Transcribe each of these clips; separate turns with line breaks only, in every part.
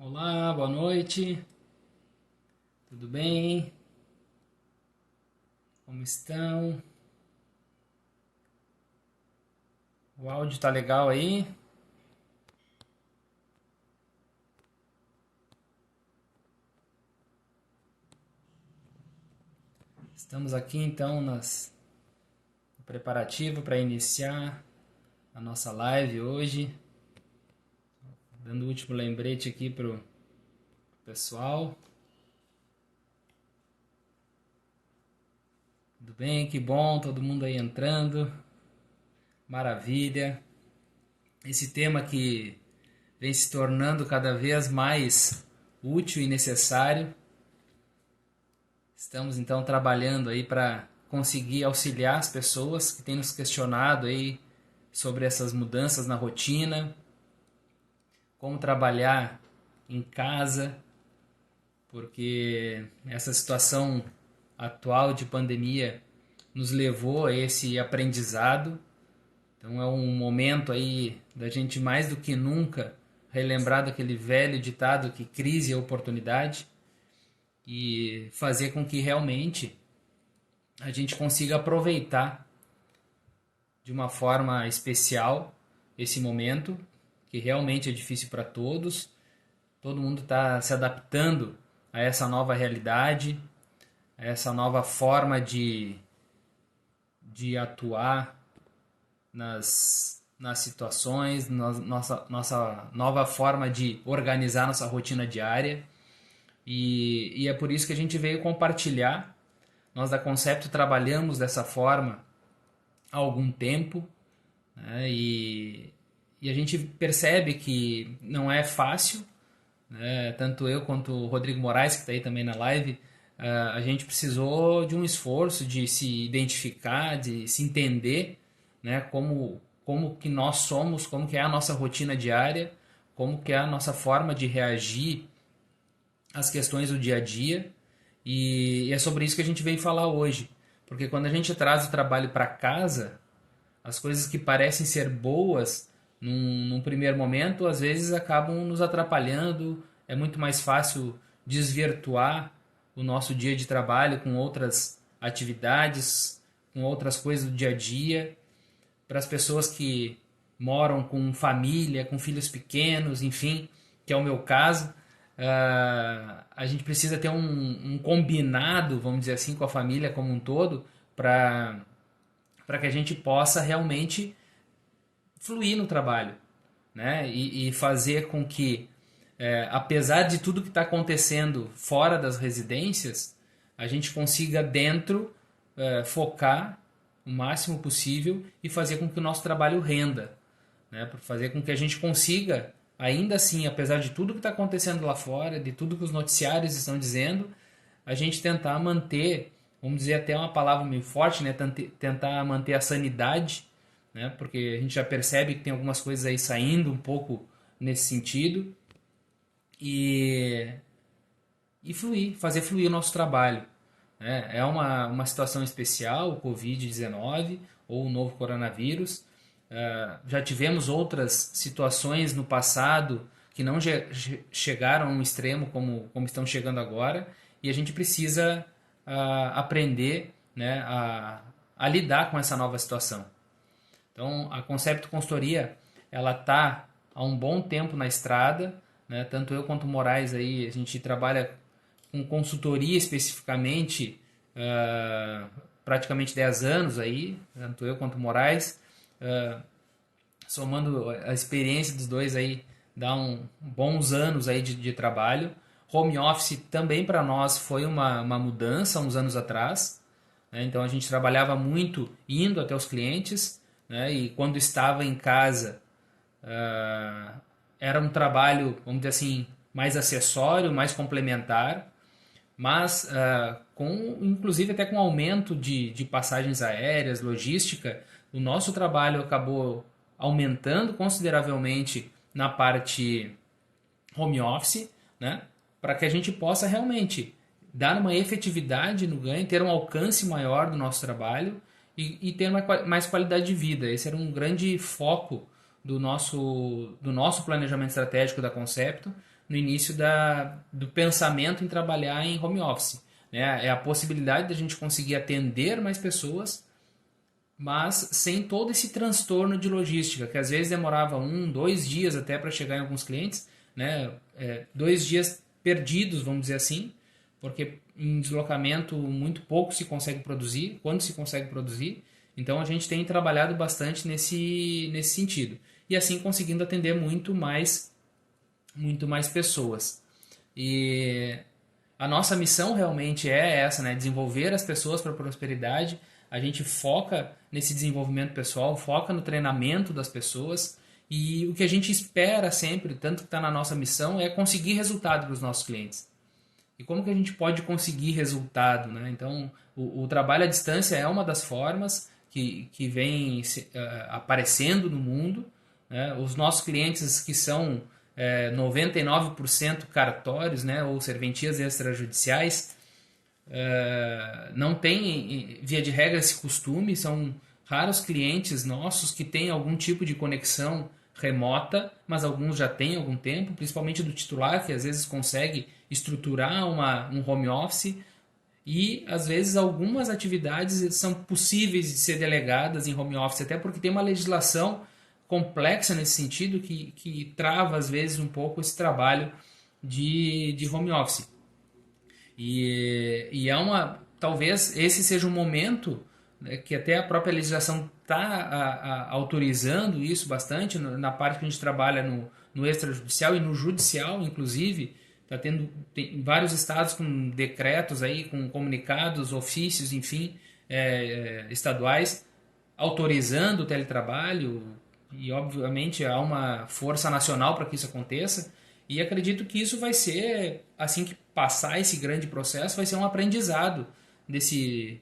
Olá, boa noite. Tudo bem? Como estão? O áudio tá legal aí? Estamos aqui então no preparativo para iniciar a nossa live hoje, dando o último lembrete aqui pro pessoal. Tudo bem? Que bom, todo mundo aí entrando. Maravilha. Esse tema que vem se tornando cada vez mais útil e necessário. Estamos então trabalhando aí para conseguir auxiliar as pessoas que têm nos questionado aí sobre essas mudanças na rotina, como trabalhar em casa, porque essa situação atual de pandemia nos levou a esse aprendizado. Então é um momento aí da gente mais do que nunca relembrar daquele velho ditado que crise é oportunidade e fazer com que realmente a gente consiga aproveitar de uma forma especial esse momento, que realmente é difícil para todos. Todo mundo está se adaptando a essa nova realidade, a essa nova forma de atuar nas situações, nossa nova forma de organizar nossa rotina diária. E é por isso que a gente veio compartilhar. Nós da Concepto trabalhamos dessa forma há algum tempo, né? E a gente percebe que não é fácil, né? Tanto eu quanto o Rodrigo Moraes, que está aí também na live, a gente precisou de um esforço de se identificar, de se entender, né? Como que nós somos, como que é a nossa rotina diária, como que é a nossa forma de reagir às questões do dia a dia. E é sobre isso que a gente veio falar hoje. Porque quando a gente traz o trabalho para casa, as coisas que parecem ser boas num primeiro momento, às vezes acabam nos atrapalhando. É muito mais fácil desvirtuar o nosso dia de trabalho com outras atividades, com outras coisas do dia a dia. Para as pessoas que moram com família, com filhos pequenos, enfim, que é o meu caso, a gente precisa ter um combinado, vamos dizer assim, com a família como um todo, para que a gente possa realmente fluir no trabalho, né? E fazer com que, apesar de tudo que está acontecendo fora das residências, a gente consiga dentro focar o máximo possível e fazer com que o nosso trabalho renda, né? Para fazer com que a gente consiga, ainda assim, apesar de tudo que está acontecendo lá fora, de tudo que os noticiários estão dizendo, a gente tentar manter, vamos dizer até uma palavra meio forte, né? Tentar manter a sanidade, né? Porque a gente já percebe que tem algumas coisas aí saindo um pouco nesse sentido e, e fluir, fazer fluir o nosso trabalho, né? É uma situação especial, o Covid-19 ou o novo coronavírus. Já tivemos outras situações no passado que não chegaram a um extremo como estão chegando agora, e a gente precisa aprender, né, a lidar com essa nova situação. Então, a Concepto Consultoria, ela está há um bom tempo na estrada, né? Tanto eu quanto o Moraes aí, a gente trabalha com consultoria especificamente, praticamente 10 anos aí, tanto eu quanto o Moraes, somando a experiência dos dois aí, dá bons anos aí de trabalho. Home office também para nós foi uma mudança uns anos atrás, né? Então a gente trabalhava muito indo até os clientes, né? E quando estava em casa, era um trabalho, vamos dizer assim, mais acessório, mais complementar, mas inclusive até com aumento de passagens aéreas, logística, o nosso trabalho acabou aumentando consideravelmente na parte home office, né? Para que a gente possa realmente dar uma efetividade no ganho, ter um alcance maior do nosso trabalho e ter mais qualidade de vida. Esse era um grande foco do nosso planejamento estratégico da Concepto, no início do pensamento em trabalhar em home office. Né? É a possibilidade da gente conseguir atender mais pessoas, mas sem todo esse transtorno de logística, que às vezes demorava 1, 2 dias até para chegar em alguns clientes, né? 2 dias perdidos, vamos dizer assim, porque em deslocamento muito pouco se consegue produzir, quando se consegue produzir. Então a gente tem trabalhado bastante nesse sentido. E assim conseguindo atender muito mais pessoas. E a nossa missão realmente é essa, né? Desenvolver as pessoas para a prosperidade. A gente foca nesse desenvolvimento pessoal, foca no treinamento das pessoas. E o que a gente espera sempre, tanto que está na nossa missão, é conseguir resultado para os nossos clientes. E como que a gente pode conseguir resultado, né? Então, o trabalho à distância é uma das formas que vem aparecendo no mundo. Né? Os nossos clientes que são 99% cartórios, né? Ou serventias extrajudiciais, não tem, via de regra, esse costume. São raros clientes nossos que têm algum tipo de conexão remota, mas alguns já têm algum tempo, principalmente do titular, que às vezes consegue estruturar um home office, e às vezes algumas atividades são possíveis de ser delegadas em home office, até porque tem uma legislação complexa nesse sentido que trava às vezes um pouco esse trabalho de home office. E talvez esse seja um momento, né, que até a própria legislação está autorizando isso bastante, na parte que a gente trabalha no extrajudicial e no judicial, inclusive. Tem vários estados com decretos aí, com comunicados, ofícios, enfim, estaduais, autorizando o teletrabalho, e obviamente há uma força nacional para que isso aconteça. E acredito que isso vai ser, assim que passar esse grande processo, vai ser um aprendizado desse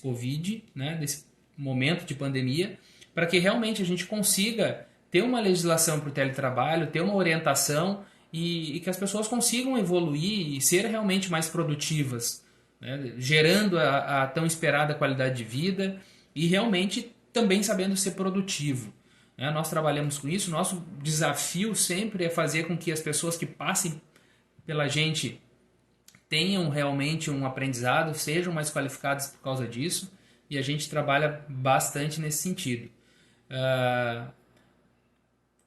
Covid, né, desse momento de pandemia, para que realmente a gente consiga ter uma legislação para o teletrabalho, ter uma orientação, e que as pessoas consigam evoluir e ser realmente mais produtivas, né, gerando a tão esperada qualidade de vida e realmente também sabendo ser produtivo. Né? Nós trabalhamos com isso. Nosso desafio sempre é fazer com que as pessoas que passem pela gente tenham realmente um aprendizado, sejam mais qualificadas por causa disso, e a gente trabalha bastante nesse sentido.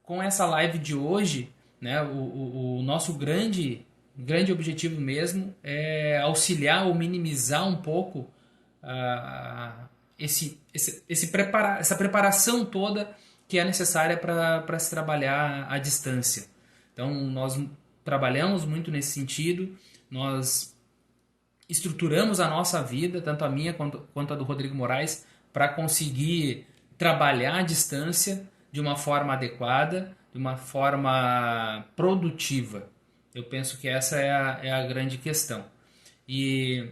Com essa live de hoje, né, o nosso grande objetivo mesmo é auxiliar ou minimizar um pouco essa preparação toda que é necessária para se trabalhar à distância. Então, nós trabalhamos muito nesse sentido, nós estruturamos a nossa vida, tanto a minha quanto a do Rodrigo Moraes, para conseguir trabalhar à distância de uma forma adequada, de uma forma produtiva. Eu penso que essa é a grande questão. E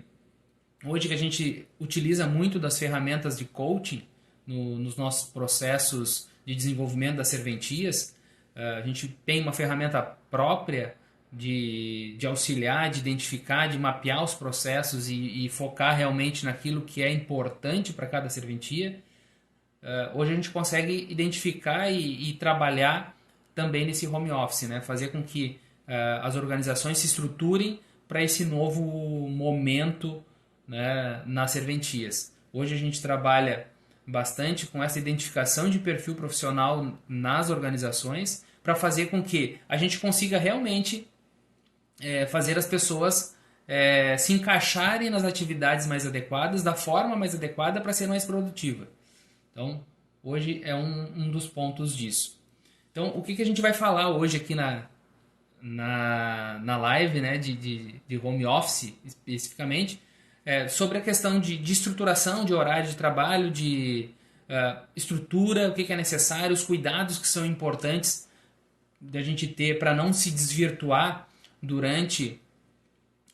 hoje que a gente utiliza muito das ferramentas de coaching nos nossos processos de desenvolvimento das serventias, a gente tem uma ferramenta própria de auxiliar, de identificar, de mapear os processos e focar realmente naquilo que é importante para cada serventia. Hoje a gente consegue identificar e trabalhar também nesse home office, né? Fazer com que as organizações se estruturem para esse novo momento, né, nas serventias. Hoje a gente trabalha bastante com essa identificação de perfil profissional nas organizações para fazer com que a gente consiga realmente fazer as pessoas se encaixarem nas atividades mais adequadas, da forma mais adequada para ser mais produtiva. Então, hoje é um dos pontos disso. Então, o que a gente vai falar hoje aqui na live, né, de home office, especificamente, sobre a questão de estruturação de horário de trabalho, de estrutura, o que é necessário, os cuidados que são importantes da gente ter para não se desvirtuar durante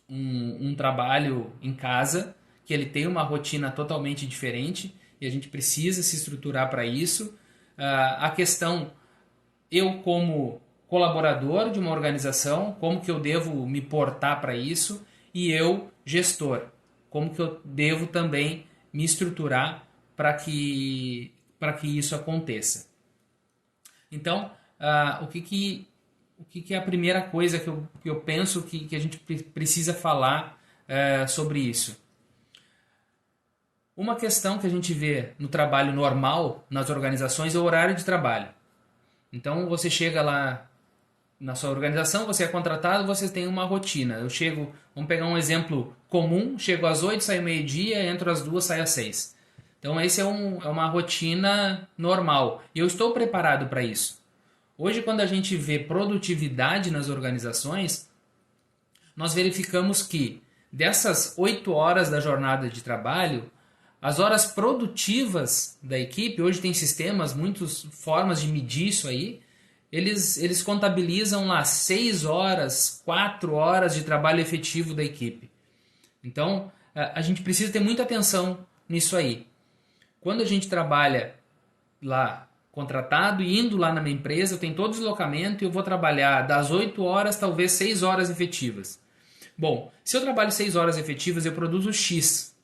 um trabalho em casa, que ele tem uma rotina totalmente diferente e a gente precisa se estruturar para isso. A questão, eu como colaborador de uma organização, como que eu devo me portar para isso, e eu, gestor, como que eu devo também me estruturar para que isso aconteça. Então, o que o que é a primeira coisa que eu penso que a gente precisa falar sobre isso? Uma questão que a gente vê no trabalho normal, nas organizações, é o horário de trabalho. Então você chega lá na sua organização, você é contratado, você tem uma rotina. Eu chego, vamos pegar um exemplo comum, chego às 8, saio meio-dia, entro às 2, saio às 6. Então esse é uma rotina normal. E eu estou preparado para isso. Hoje, quando a gente vê produtividade nas organizações, nós verificamos que dessas 8 horas da jornada de trabalho, as horas produtivas da equipe, hoje tem sistemas, muitas formas de medir isso aí, eles contabilizam lá 6 horas, 4 horas de trabalho efetivo da equipe. Então, a gente precisa ter muita atenção nisso aí. Quando a gente trabalha lá contratado e indo lá na minha empresa, eu tenho todo o deslocamento e eu vou trabalhar das 8 horas, talvez 6 horas efetivas. Bom, se eu trabalho 6 horas efetivas, eu produzo X.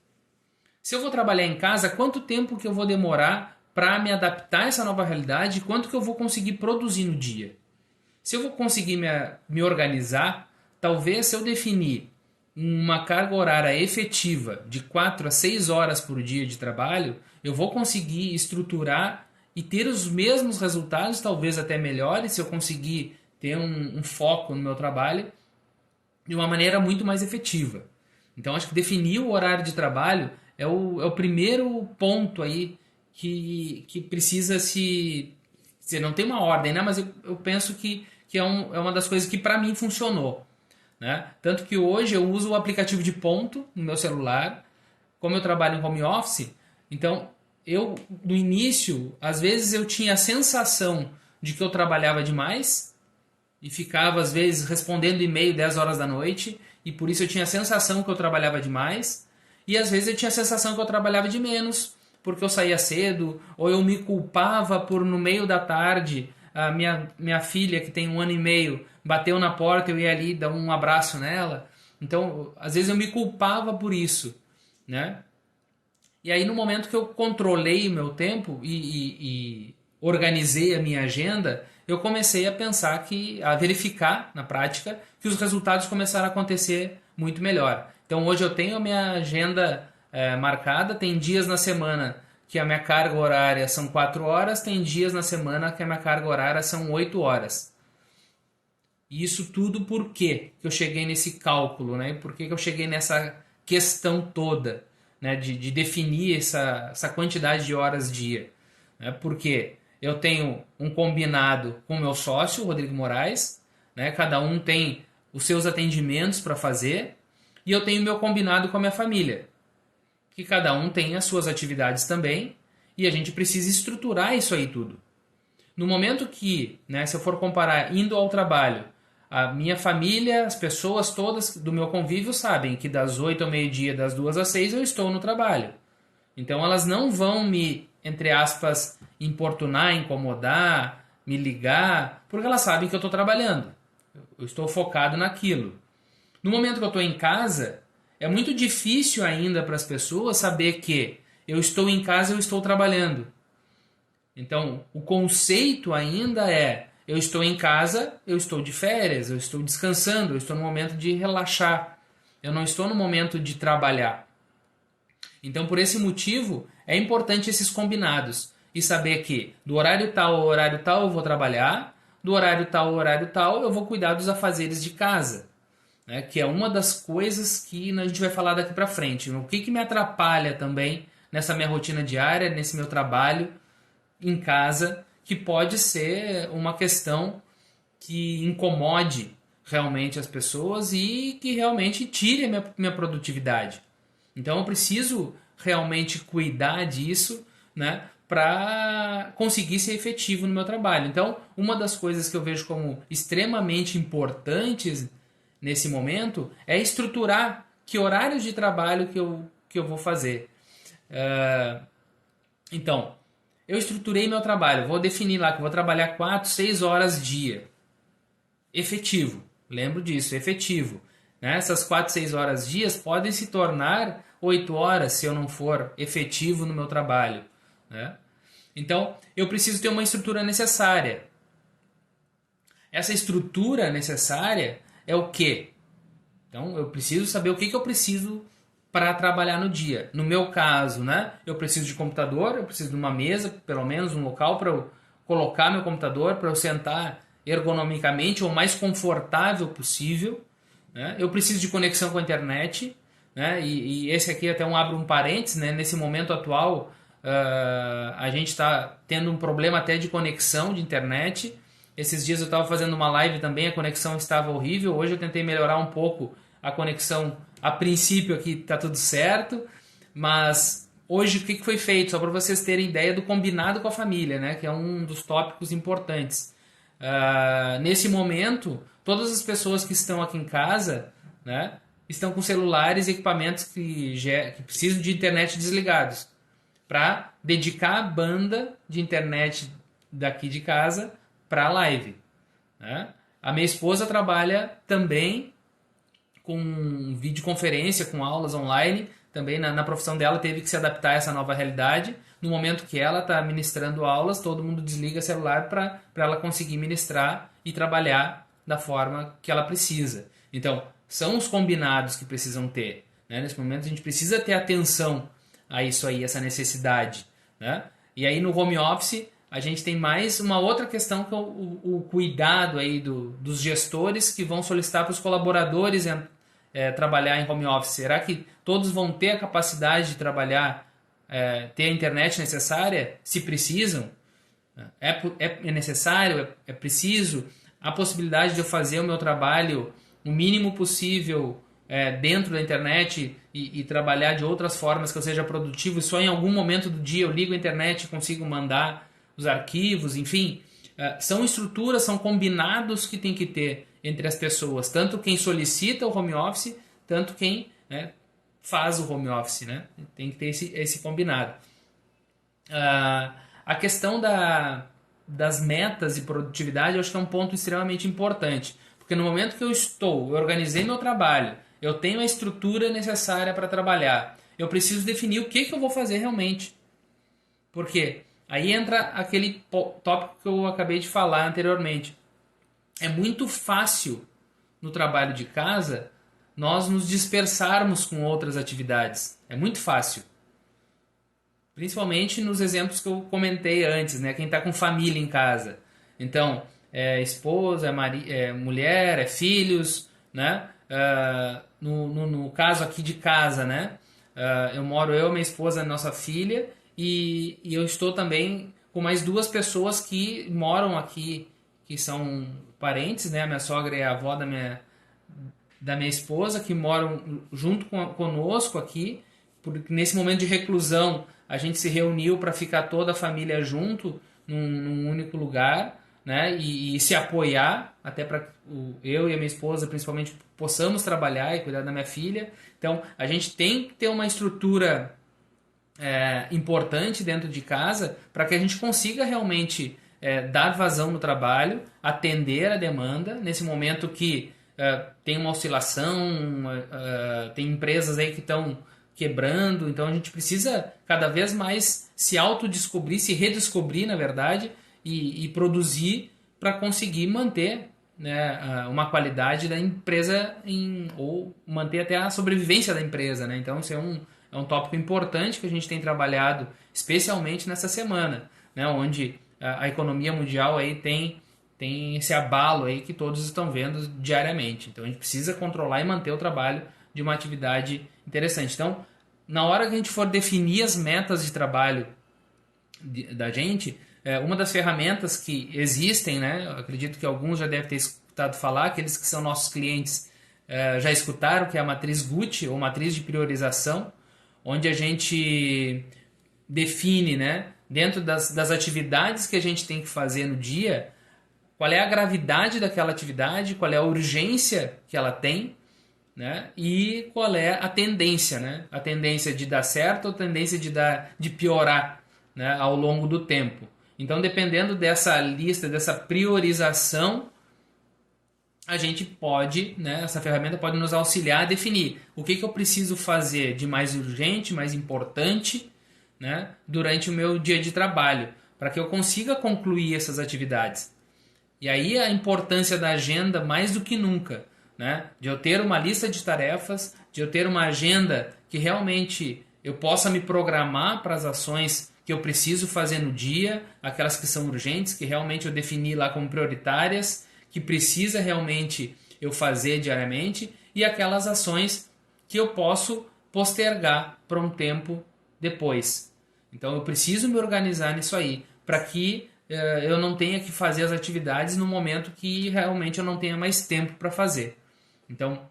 Se eu vou trabalhar em casa, quanto tempo que eu vou demorar para me adaptar a essa nova realidade e quanto que eu vou conseguir produzir no dia? Se eu vou conseguir me organizar, talvez se eu definir uma carga horária efetiva de 4 a 6 horas por dia de trabalho, eu vou conseguir estruturar e ter os mesmos resultados, talvez até melhores, se eu conseguir ter um foco no meu trabalho de uma maneira muito mais efetiva. Então, acho que definir o horário de trabalho é o primeiro ponto aí que precisa se... Você não tem uma ordem, né? Mas eu penso que é uma das coisas que para mim funcionou. Né? Tanto que hoje eu uso o aplicativo de ponto no meu celular, como eu trabalho em home office, então eu no início, às vezes eu tinha a sensação de que eu trabalhava demais e ficava às vezes respondendo e-mail 10 horas da noite e por isso eu tinha a sensação que eu trabalhava demais e às vezes eu tinha a sensação que eu trabalhava de menos porque eu saía cedo ou eu me culpava por no meio da tarde a minha filha que tem 1 ano e meio bateu na porta, eu ia ali dar um abraço nela. Então, às vezes eu me culpava por isso, né? E aí, no momento que eu controlei o meu tempo e organizei a minha agenda, eu comecei a pensar a verificar na prática que os resultados começaram a acontecer muito melhor. Então, hoje eu tenho a minha agenda marcada, tem dias na semana que a minha carga horária são 4 horas, tem dias na semana que a minha carga horária são 8 horas. E isso tudo por quê que eu cheguei nesse cálculo, né? Por que eu cheguei nessa questão toda, né? De definir essa quantidade de horas dia. Né? Porque eu tenho um combinado com o meu sócio, Rodrigo Moraes, né? Cada um tem os seus atendimentos para fazer, e eu tenho o meu combinado com a minha família, que cada um tem as suas atividades também, e a gente precisa estruturar isso aí tudo. No momento que, né, se eu for comparar indo ao trabalho, a minha família, as pessoas todas do meu convívio sabem que das 8 ao meio-dia, das 2 às 6 eu estou no trabalho. Então elas não vão me, entre aspas, importunar, incomodar, me ligar, porque elas sabem que eu estou trabalhando. Eu estou focado naquilo. No momento que eu estou em casa, é muito difícil ainda para as pessoas saber que eu estou em casa e eu estou trabalhando. Então, o conceito ainda é: eu estou em casa, eu estou de férias, eu estou descansando, eu estou no momento de relaxar. Eu não estou no momento de trabalhar. Então, por esse motivo, é importante esses combinados. E saber que do horário tal ao horário tal eu vou trabalhar, do horário tal ao horário tal eu vou cuidar dos afazeres de casa. Né? Que é uma das coisas que a gente vai falar daqui para frente. O que me atrapalha também nessa minha rotina diária, nesse meu trabalho em casa, que pode ser uma questão que incomode realmente as pessoas e que realmente tire a minha produtividade. Então eu preciso realmente cuidar disso, né, para conseguir ser efetivo no meu trabalho. Então, uma das coisas que eu vejo como extremamente importantes nesse momento é estruturar que horários de trabalho que eu vou fazer. Então, eu estruturei meu trabalho, vou definir lá que eu vou trabalhar 4, 6 horas dia. Efetivo, lembro disso, efetivo. Né? Essas 4, 6 horas dias podem se tornar 8 horas se eu não for efetivo no meu trabalho. Né? Então, eu preciso ter uma estrutura necessária. Essa estrutura necessária é o quê? Então, eu preciso saber o que eu preciso para trabalhar no dia. No meu caso, né, eu preciso de computador, eu preciso de uma mesa, pelo menos um local para eu colocar meu computador, para eu sentar ergonomicamente ou mais confortável possível. Né? Eu preciso de conexão com a internet, né? E esse aqui até abro um parênteses, né? Nesse momento atual, a gente está tendo um problema até de conexão de internet. Esses dias eu estava fazendo uma live também, a conexão estava horrível. Hoje eu tentei melhorar um pouco a conexão. A princípio aqui está tudo certo, mas hoje o que foi feito? Só para vocês terem ideia do combinado com a família, né? Que é um dos tópicos importantes. Nesse momento, todas as pessoas que estão aqui em casa, né, estão com celulares e equipamentos que precisam de internet desligados para dedicar a banda de internet daqui de casa para a live. Né? A minha esposa trabalha também com videoconferência, com aulas online. Também na profissão dela teve que se adaptar a essa nova realidade. No momento que ela está ministrando aulas, todo mundo desliga o celular para ela conseguir ministrar e trabalhar da forma que ela precisa. Então, são os combinados que precisam ter. Né? Nesse momento, a gente precisa ter atenção a isso aí, essa necessidade. Né? E aí, no home office, a gente tem mais uma outra questão, que é o cuidado aí dos gestores que vão solicitar para os colaboradores trabalhar em home office. Será que todos vão ter a capacidade de trabalhar, ter a internet necessária, se precisam? É necessário? É preciso? A possibilidade de eu fazer o meu trabalho o mínimo possível dentro da internet e trabalhar de outras formas que eu seja produtivo, e só em algum momento do dia eu ligo a internet e consigo mandar os arquivos, enfim. São estruturas, são combinados que tem que ter entre as pessoas, tanto quem solicita o home office, tanto quem faz o home office, né? Tem que ter esse combinado. A questão das metas e produtividade, eu acho que é um ponto extremamente importante, porque no momento que eu organizei meu trabalho, eu tenho a estrutura necessária para trabalhar, eu preciso definir o que eu vou fazer realmente. Por quê? Aí entra aquele tópico que eu acabei de falar anteriormente. É muito fácil no trabalho de casa nós nos dispersarmos com outras atividades. É muito fácil. Principalmente nos exemplos que eu comentei antes, né? Quem está com família em casa. Então, esposa, mulher, filhos, né? No caso aqui de casa, né? Eu moro minha esposa e nossa filha, e eu estou também com mais duas pessoas que moram aqui, que são parentes, né? A minha sogra e a avó da minha esposa, que moram junto conosco aqui, porque nesse momento de reclusão a gente se reuniu para ficar toda a família junto num único lugar, né? E se apoiar, até para eu e a minha esposa principalmente possamos trabalhar e cuidar da minha filha. Então a gente tem que ter uma estrutura importante dentro de casa para que a gente consiga realmente dar vazão no trabalho, atender a demanda nesse momento que tem uma oscilação, tem empresas aí que estão quebrando, então a gente precisa cada vez mais se autodescobrir, se redescobrir, na verdade, e produzir para conseguir manter, né, uma qualidade da empresa ou manter até a sobrevivência da empresa, né? Então isso é um tópico importante que a gente tem trabalhado, especialmente nessa semana, né, onde a economia mundial aí tem esse abalo aí que todos estão vendo diariamente. Então a gente precisa controlar e manter o trabalho de uma atividade interessante. Então, na hora que a gente for definir as metas de trabalho da gente, uma das ferramentas que existem, né, eu acredito que alguns já devem ter escutado falar, aqueles que são nossos clientes já escutaram, que é a matriz Gucci, ou matriz de priorização, onde a gente define, né, dentro das atividades que a gente tem que fazer no dia, qual é a gravidade daquela atividade, qual é a urgência que ela tem, né? E qual é a tendência, né? A tendência de dar certo ou a tendência de piorar, né, ao longo do tempo. Então, dependendo dessa lista, dessa priorização, a gente pode, né, essa ferramenta pode nos auxiliar a definir o que eu preciso fazer de mais urgente, mais importante, né, durante o meu dia de trabalho, para que eu consiga concluir essas atividades. E aí a importância da agenda mais do que nunca, né? De eu ter uma lista de tarefas, de eu ter uma agenda que realmente eu possa me programar para as ações que eu preciso fazer no dia, aquelas que são urgentes, que realmente eu defini lá como prioritárias, que precisa realmente eu fazer diariamente, e aquelas ações que eu posso postergar para um tempo depois. Então eu preciso me organizar nisso aí, para que eu não tenha que fazer as atividades no momento que realmente eu não tenha mais tempo para fazer. Então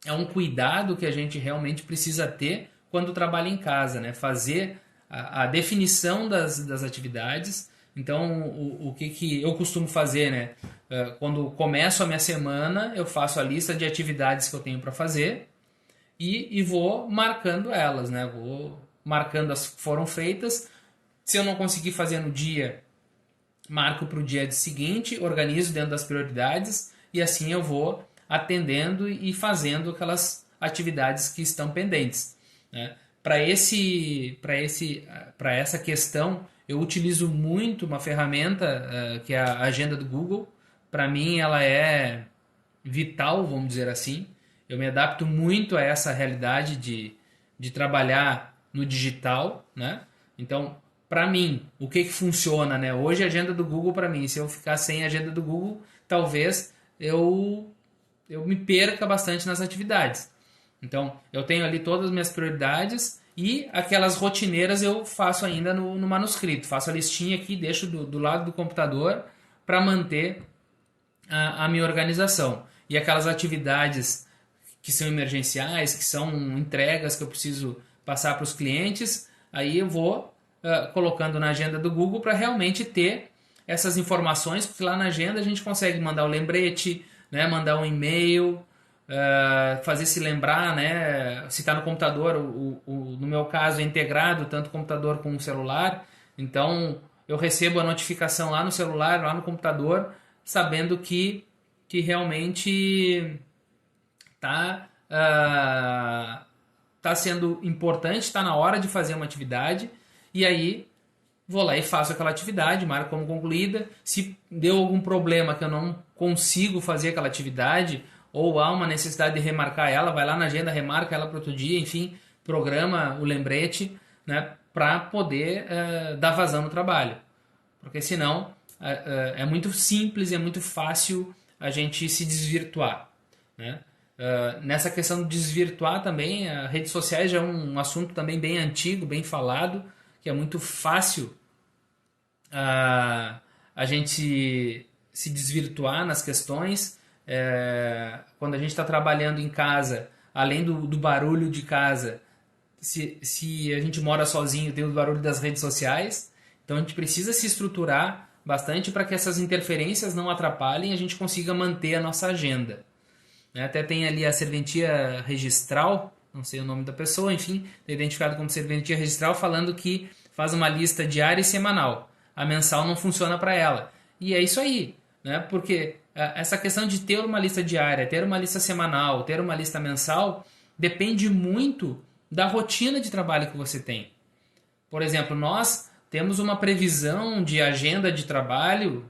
é um cuidado que a gente realmente precisa ter quando trabalha em casa, né? Fazer a definição das atividades. Então, o que eu costumo fazer, né? Quando começo a minha semana, eu faço a lista de atividades que eu tenho para fazer e vou marcando elas, né? Vou marcando as que foram feitas. Se eu não conseguir fazer no dia, marco para o dia seguinte, organizo dentro das prioridades e assim eu vou atendendo e fazendo aquelas atividades que estão pendentes, né? Para essa questão, eu utilizo muito uma ferramenta que é a agenda do Google. Para mim, ela é vital, vamos dizer assim. Eu me adapto muito a essa realidade de trabalhar no digital, né? Então, para mim, o que funciona, né? Hoje a agenda do Google para mim, se eu ficar sem a agenda do Google, talvez eu me perca bastante nas atividades. Então, eu tenho ali todas as minhas prioridades e aquelas rotineiras eu faço ainda no manuscrito. Faço a listinha aqui, deixo do lado do computador para manter a minha organização. E aquelas atividades que são emergenciais, que são entregas que eu preciso passar para os clientes, aí eu vou colocando na agenda do Google para realmente ter essas informações, porque lá na agenda a gente consegue mandar o lembrete, né, mandar um e-mail, fazer se lembrar, né, se está no computador, no meu caso é integrado tanto o computador com o celular, então eu recebo a notificação lá no celular, lá no computador, sabendo que realmente tá sendo importante, está na hora de fazer uma atividade, e aí vou lá e faço aquela atividade, marco como concluída. Se deu algum problema que eu não consigo fazer aquela atividade, ou há uma necessidade de remarcar ela, vai lá na agenda, remarca ela para outro dia, enfim, programa o lembrete, né, para poder dar vazão no trabalho. Porque senão é muito simples, é muito fácil a gente se desvirtuar, né? Nessa questão de desvirtuar também, as redes sociais já é um assunto também bem antigo, bem falado, que é muito fácil a gente se desvirtuar nas questões. Quando a gente está trabalhando em casa, além do barulho de casa, se a gente mora sozinho, tem o barulho das redes sociais. Então a gente precisa se estruturar bastante para que essas interferências não atrapalhem e a gente consiga manter a nossa agenda. Até tem ali a serventia registral, não sei o nome da pessoa, enfim, é identificado como serventia registral, falando que faz uma lista diária e semanal. A mensal não funciona para ela. E é isso aí, né? Porque essa questão de ter uma lista diária, ter uma lista semanal, ter uma lista mensal, depende muito da rotina de trabalho que você tem. Por exemplo, nós temos uma previsão de agenda de trabalho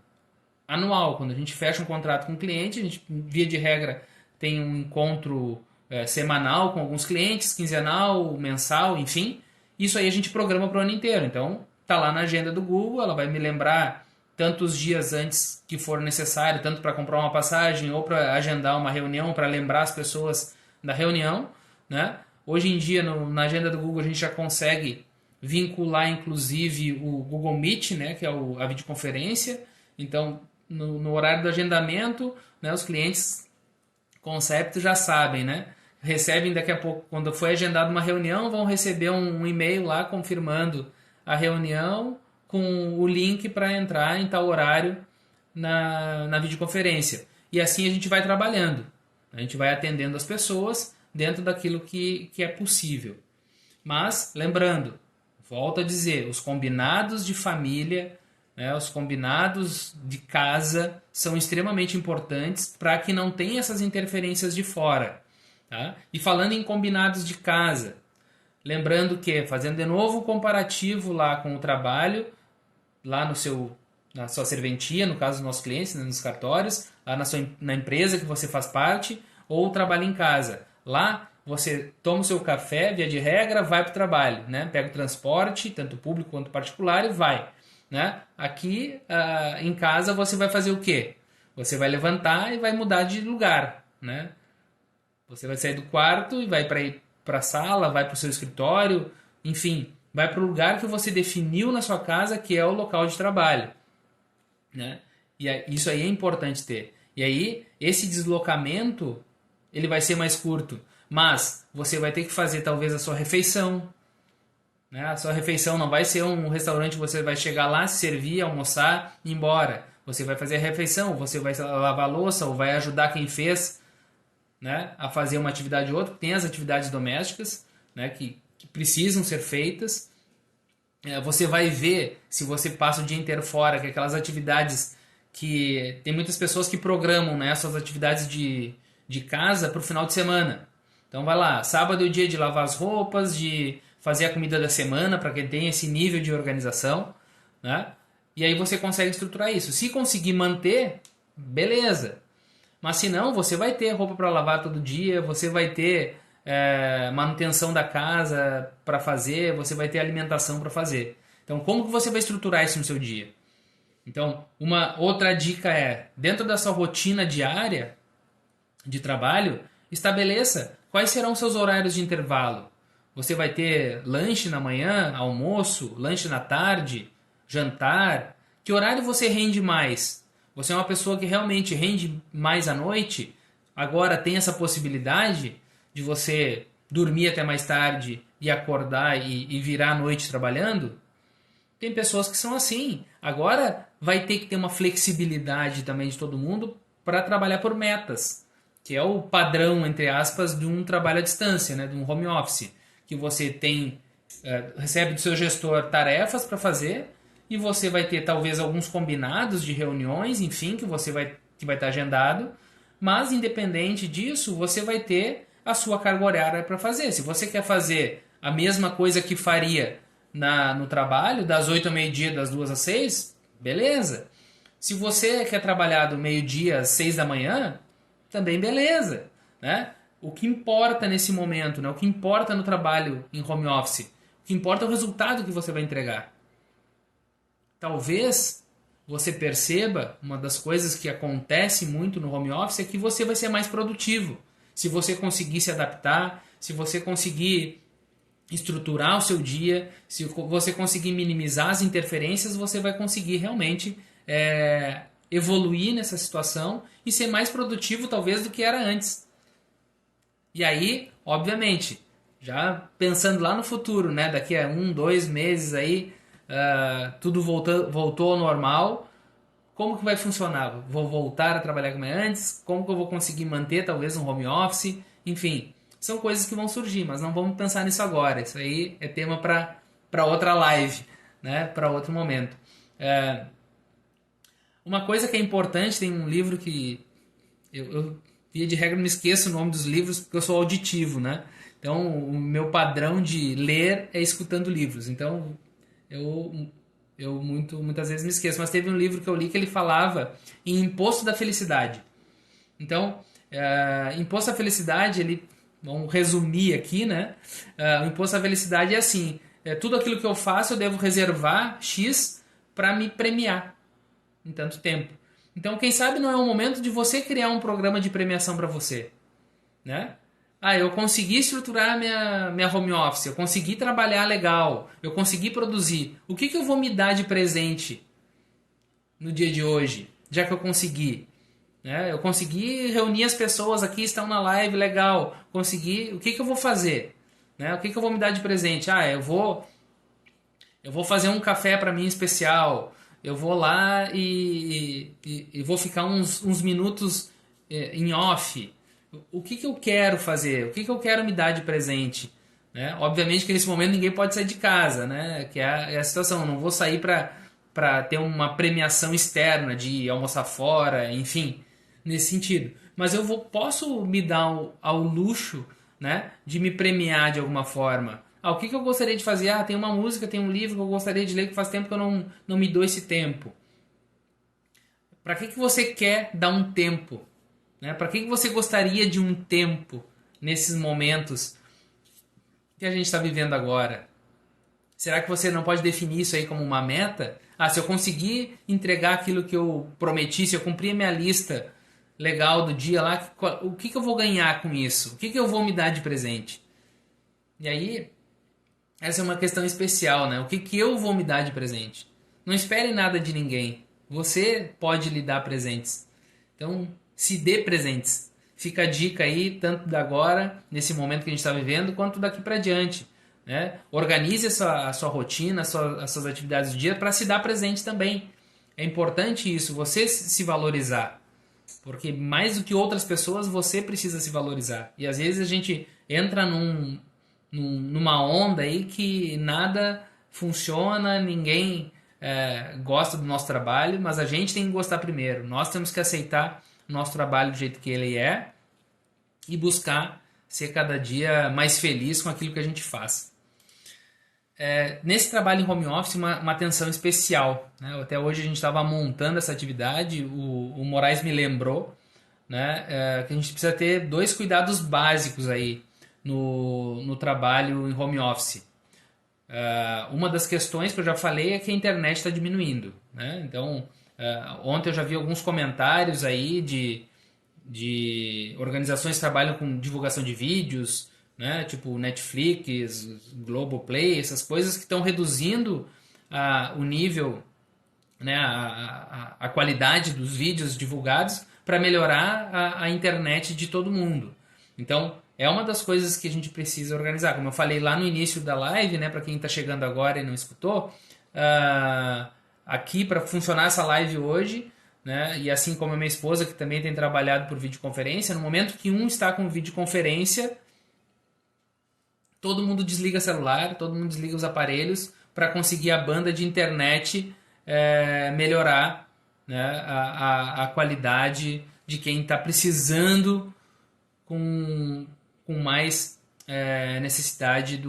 anual. Quando a gente fecha um contrato com o cliente, a gente, via de regra, tem um encontro semanal com alguns clientes, quinzenal, mensal, enfim. Isso aí a gente programa para o ano inteiro. Então, tá lá na agenda do Google, ela vai me lembrar tantos dias antes que for necessário, tanto para comprar uma passagem ou para agendar uma reunião, para lembrar as pessoas da reunião, né? Hoje em dia, na agenda do Google, a gente já consegue vincular, inclusive, o Google Meet, né? Que é a videoconferência. Então, no horário do agendamento, né, os clientes concepto já sabem, né? Recebem daqui a pouco, quando foi agendada uma reunião, vão receber um e-mail lá confirmando a reunião com o link para entrar em tal horário na videoconferência. E assim a gente vai trabalhando. A gente vai atendendo as pessoas dentro daquilo que é possível. Mas, lembrando, volto a dizer, os combinados de família, né, os combinados de casa são extremamente importantes para que não tenha essas interferências de fora. Tá? E falando em combinados de casa, lembrando que, fazendo de novo o comparativo lá com o trabalho, lá no seu na sua serventia, no caso dos nossos clientes, né, nos cartórios, lá na empresa que você faz parte, ou trabalha em casa. Lá você toma o seu café, via de regra, vai para o trabalho, né? Pega o transporte, tanto público quanto particular, e vai. Né? Aqui em casa você vai fazer o quê? Você vai levantar e vai mudar de lugar. Né? Você vai sair do quarto e vai para a sala, vai para o seu escritório, enfim, vai para o lugar que você definiu na sua casa que é o local de trabalho. Né? E isso aí é importante ter. E aí, esse deslocamento ele vai ser mais curto, mas você vai ter que fazer talvez a sua refeição. Né? A sua refeição não vai ser um restaurante que você vai chegar lá, se servir, almoçar e ir embora. Você vai fazer a refeição, você vai lavar a louça ou vai ajudar quem fez, né, a fazer uma atividade ou outra. Tem as atividades domésticas, né, que precisam ser feitas. Você vai ver, se você passa o dia inteiro fora, que aquelas atividades que tem muitas pessoas que programam, né, essas atividades de casa para o final de semana. Então vai lá, sábado é o dia de lavar as roupas, de fazer a comida da semana, para quem tem esse nível de organização, né? E aí você consegue estruturar isso. Se conseguir manter, beleza. Mas se não, você vai ter roupa para lavar todo dia, você vai ter manutenção da casa para fazer, você vai ter alimentação para fazer. Então, como que você vai estruturar isso no seu dia? Então, uma outra dica é, dentro da sua rotina diária de trabalho, estabeleça quais serão seus horários de intervalo. Você vai ter lanche na manhã, almoço, lanche na tarde, jantar. Que horário você rende mais? Você é uma pessoa que realmente rende mais à noite? Agora tem essa possibilidade de você dormir até mais tarde e acordar e virar a noite trabalhando? Tem pessoas que são assim. Agora vai ter que ter uma flexibilidade também de todo mundo para trabalhar por metas, que é o padrão, entre aspas, de um trabalho à distância, né? De um home office, que você tem recebe do seu gestor tarefas para fazer e você vai ter talvez alguns combinados de reuniões, enfim, que vai estar agendado, mas independente disso, você vai ter a sua carga horária para fazer. Se você quer fazer a mesma coisa que faria no trabalho, das 8 ao meio-dia, das 2 às 6, beleza. Se você quer trabalhar do meio-dia às 6 da manhã, também beleza, né? O que importa nesse momento, né? O que importa no trabalho em home office, o que importa é o resultado que você vai entregar. Talvez você perceba, uma das coisas que acontece muito no home office é que você vai ser mais produtivo. Se você conseguir se adaptar, se você conseguir estruturar o seu dia, se você conseguir minimizar as interferências, você vai conseguir realmente evoluir nessa situação e ser mais produtivo talvez do que era antes. E aí, obviamente, já pensando lá no futuro, né, daqui a 1, 2 meses aí, tudo voltou ao normal, como que vai funcionar? Vou voltar a trabalhar como é antes? Como que eu vou conseguir manter talvez um home office? Enfim, são coisas que vão surgir, mas não vamos pensar nisso agora. Isso aí é tema para outra live, né, para outro momento. Uma coisa que é importante, tem um livro que eu via de regra, me esqueço o nome dos livros porque eu sou auditivo, né? Então, o meu padrão de ler é escutando livros. Então, eu muitas vezes me esqueço. Mas teve um livro que eu li que ele falava em Imposto da Felicidade. Então, Imposto da Felicidade, vamos resumir aqui, né? O Imposto da Felicidade é assim, tudo aquilo que eu faço eu devo reservar X para me premiar em tanto tempo. Então, quem sabe não é o momento de você criar um programa de premiação para você, né? Eu consegui estruturar minha home office, eu consegui trabalhar legal, eu consegui produzir. O que eu vou me dar de presente no dia de hoje, já que eu consegui? Né? Eu consegui reunir as pessoas aqui, estão na live, legal. Consegui, o que eu vou fazer? Né? O que eu vou me dar de presente? Eu vou fazer um café para mim especial. Eu vou lá e vou ficar uns minutos em off. O que eu quero fazer? O que eu quero me dar de presente? Né? Obviamente que nesse momento ninguém pode sair de casa, né? Que é a situação. Eu não vou sair para ter uma premiação externa de almoçar fora, enfim, nesse sentido. Mas posso me dar ao luxo, né, de me premiar de alguma forma. O que eu gostaria de fazer? Tem uma música, tem um livro que eu gostaria de ler que faz tempo que eu não me dou esse tempo. Para que você quer dar um tempo? Né? Para que você gostaria de um tempo nesses momentos que a gente está vivendo agora? Será que você não pode definir isso aí como uma meta? Ah, se eu conseguir entregar aquilo que eu prometi, se eu cumprir a minha lista legal do dia lá, o que eu vou ganhar com isso? O que eu vou me dar de presente? E aí, essa é uma questão especial, né? O que eu vou me dar de presente? Não espere nada de ninguém. Você pode lhe dar presentes. Então, se dê presentes. Fica a dica aí, tanto da agora, nesse momento que a gente está vivendo, quanto daqui para diante. Né? Organize a sua rotina, as suas atividades do dia para se dar presente também. É importante isso, você se valorizar. Porque mais do que outras pessoas, você precisa se valorizar. E às vezes a gente entra numa onda aí que nada funciona, ninguém gosta do nosso trabalho, mas a gente tem que gostar primeiro. Nós temos que aceitar o nosso trabalho do jeito que ele é e buscar ser cada dia mais feliz com aquilo que a gente faz. Nesse trabalho em home office, uma atenção especial. Né? Até hoje a gente estava montando essa atividade, o Moraes me lembrou, né, que a gente precisa ter 2 cuidados básicos aí no trabalho em home office. Uma das questões que eu já falei é que a internet está diminuindo. Né? Então, ontem eu já vi alguns comentários aí de organizações que trabalham com divulgação de vídeos, né? Tipo Netflix, Globoplay, essas coisas que estão reduzindo o nível, né? A qualidade dos vídeos divulgados para melhorar a internet de todo mundo. Então, é uma das coisas que a gente precisa organizar. Como eu falei lá no início da live, né? Para quem está chegando agora e não escutou, aqui para funcionar essa live hoje, né? E assim como a minha esposa, que também tem trabalhado por videoconferência, no momento que um está com videoconferência, todo mundo desliga celular, todo mundo desliga os aparelhos para conseguir a banda de internet melhorar, né, a qualidade de quem está precisando com mais necessidade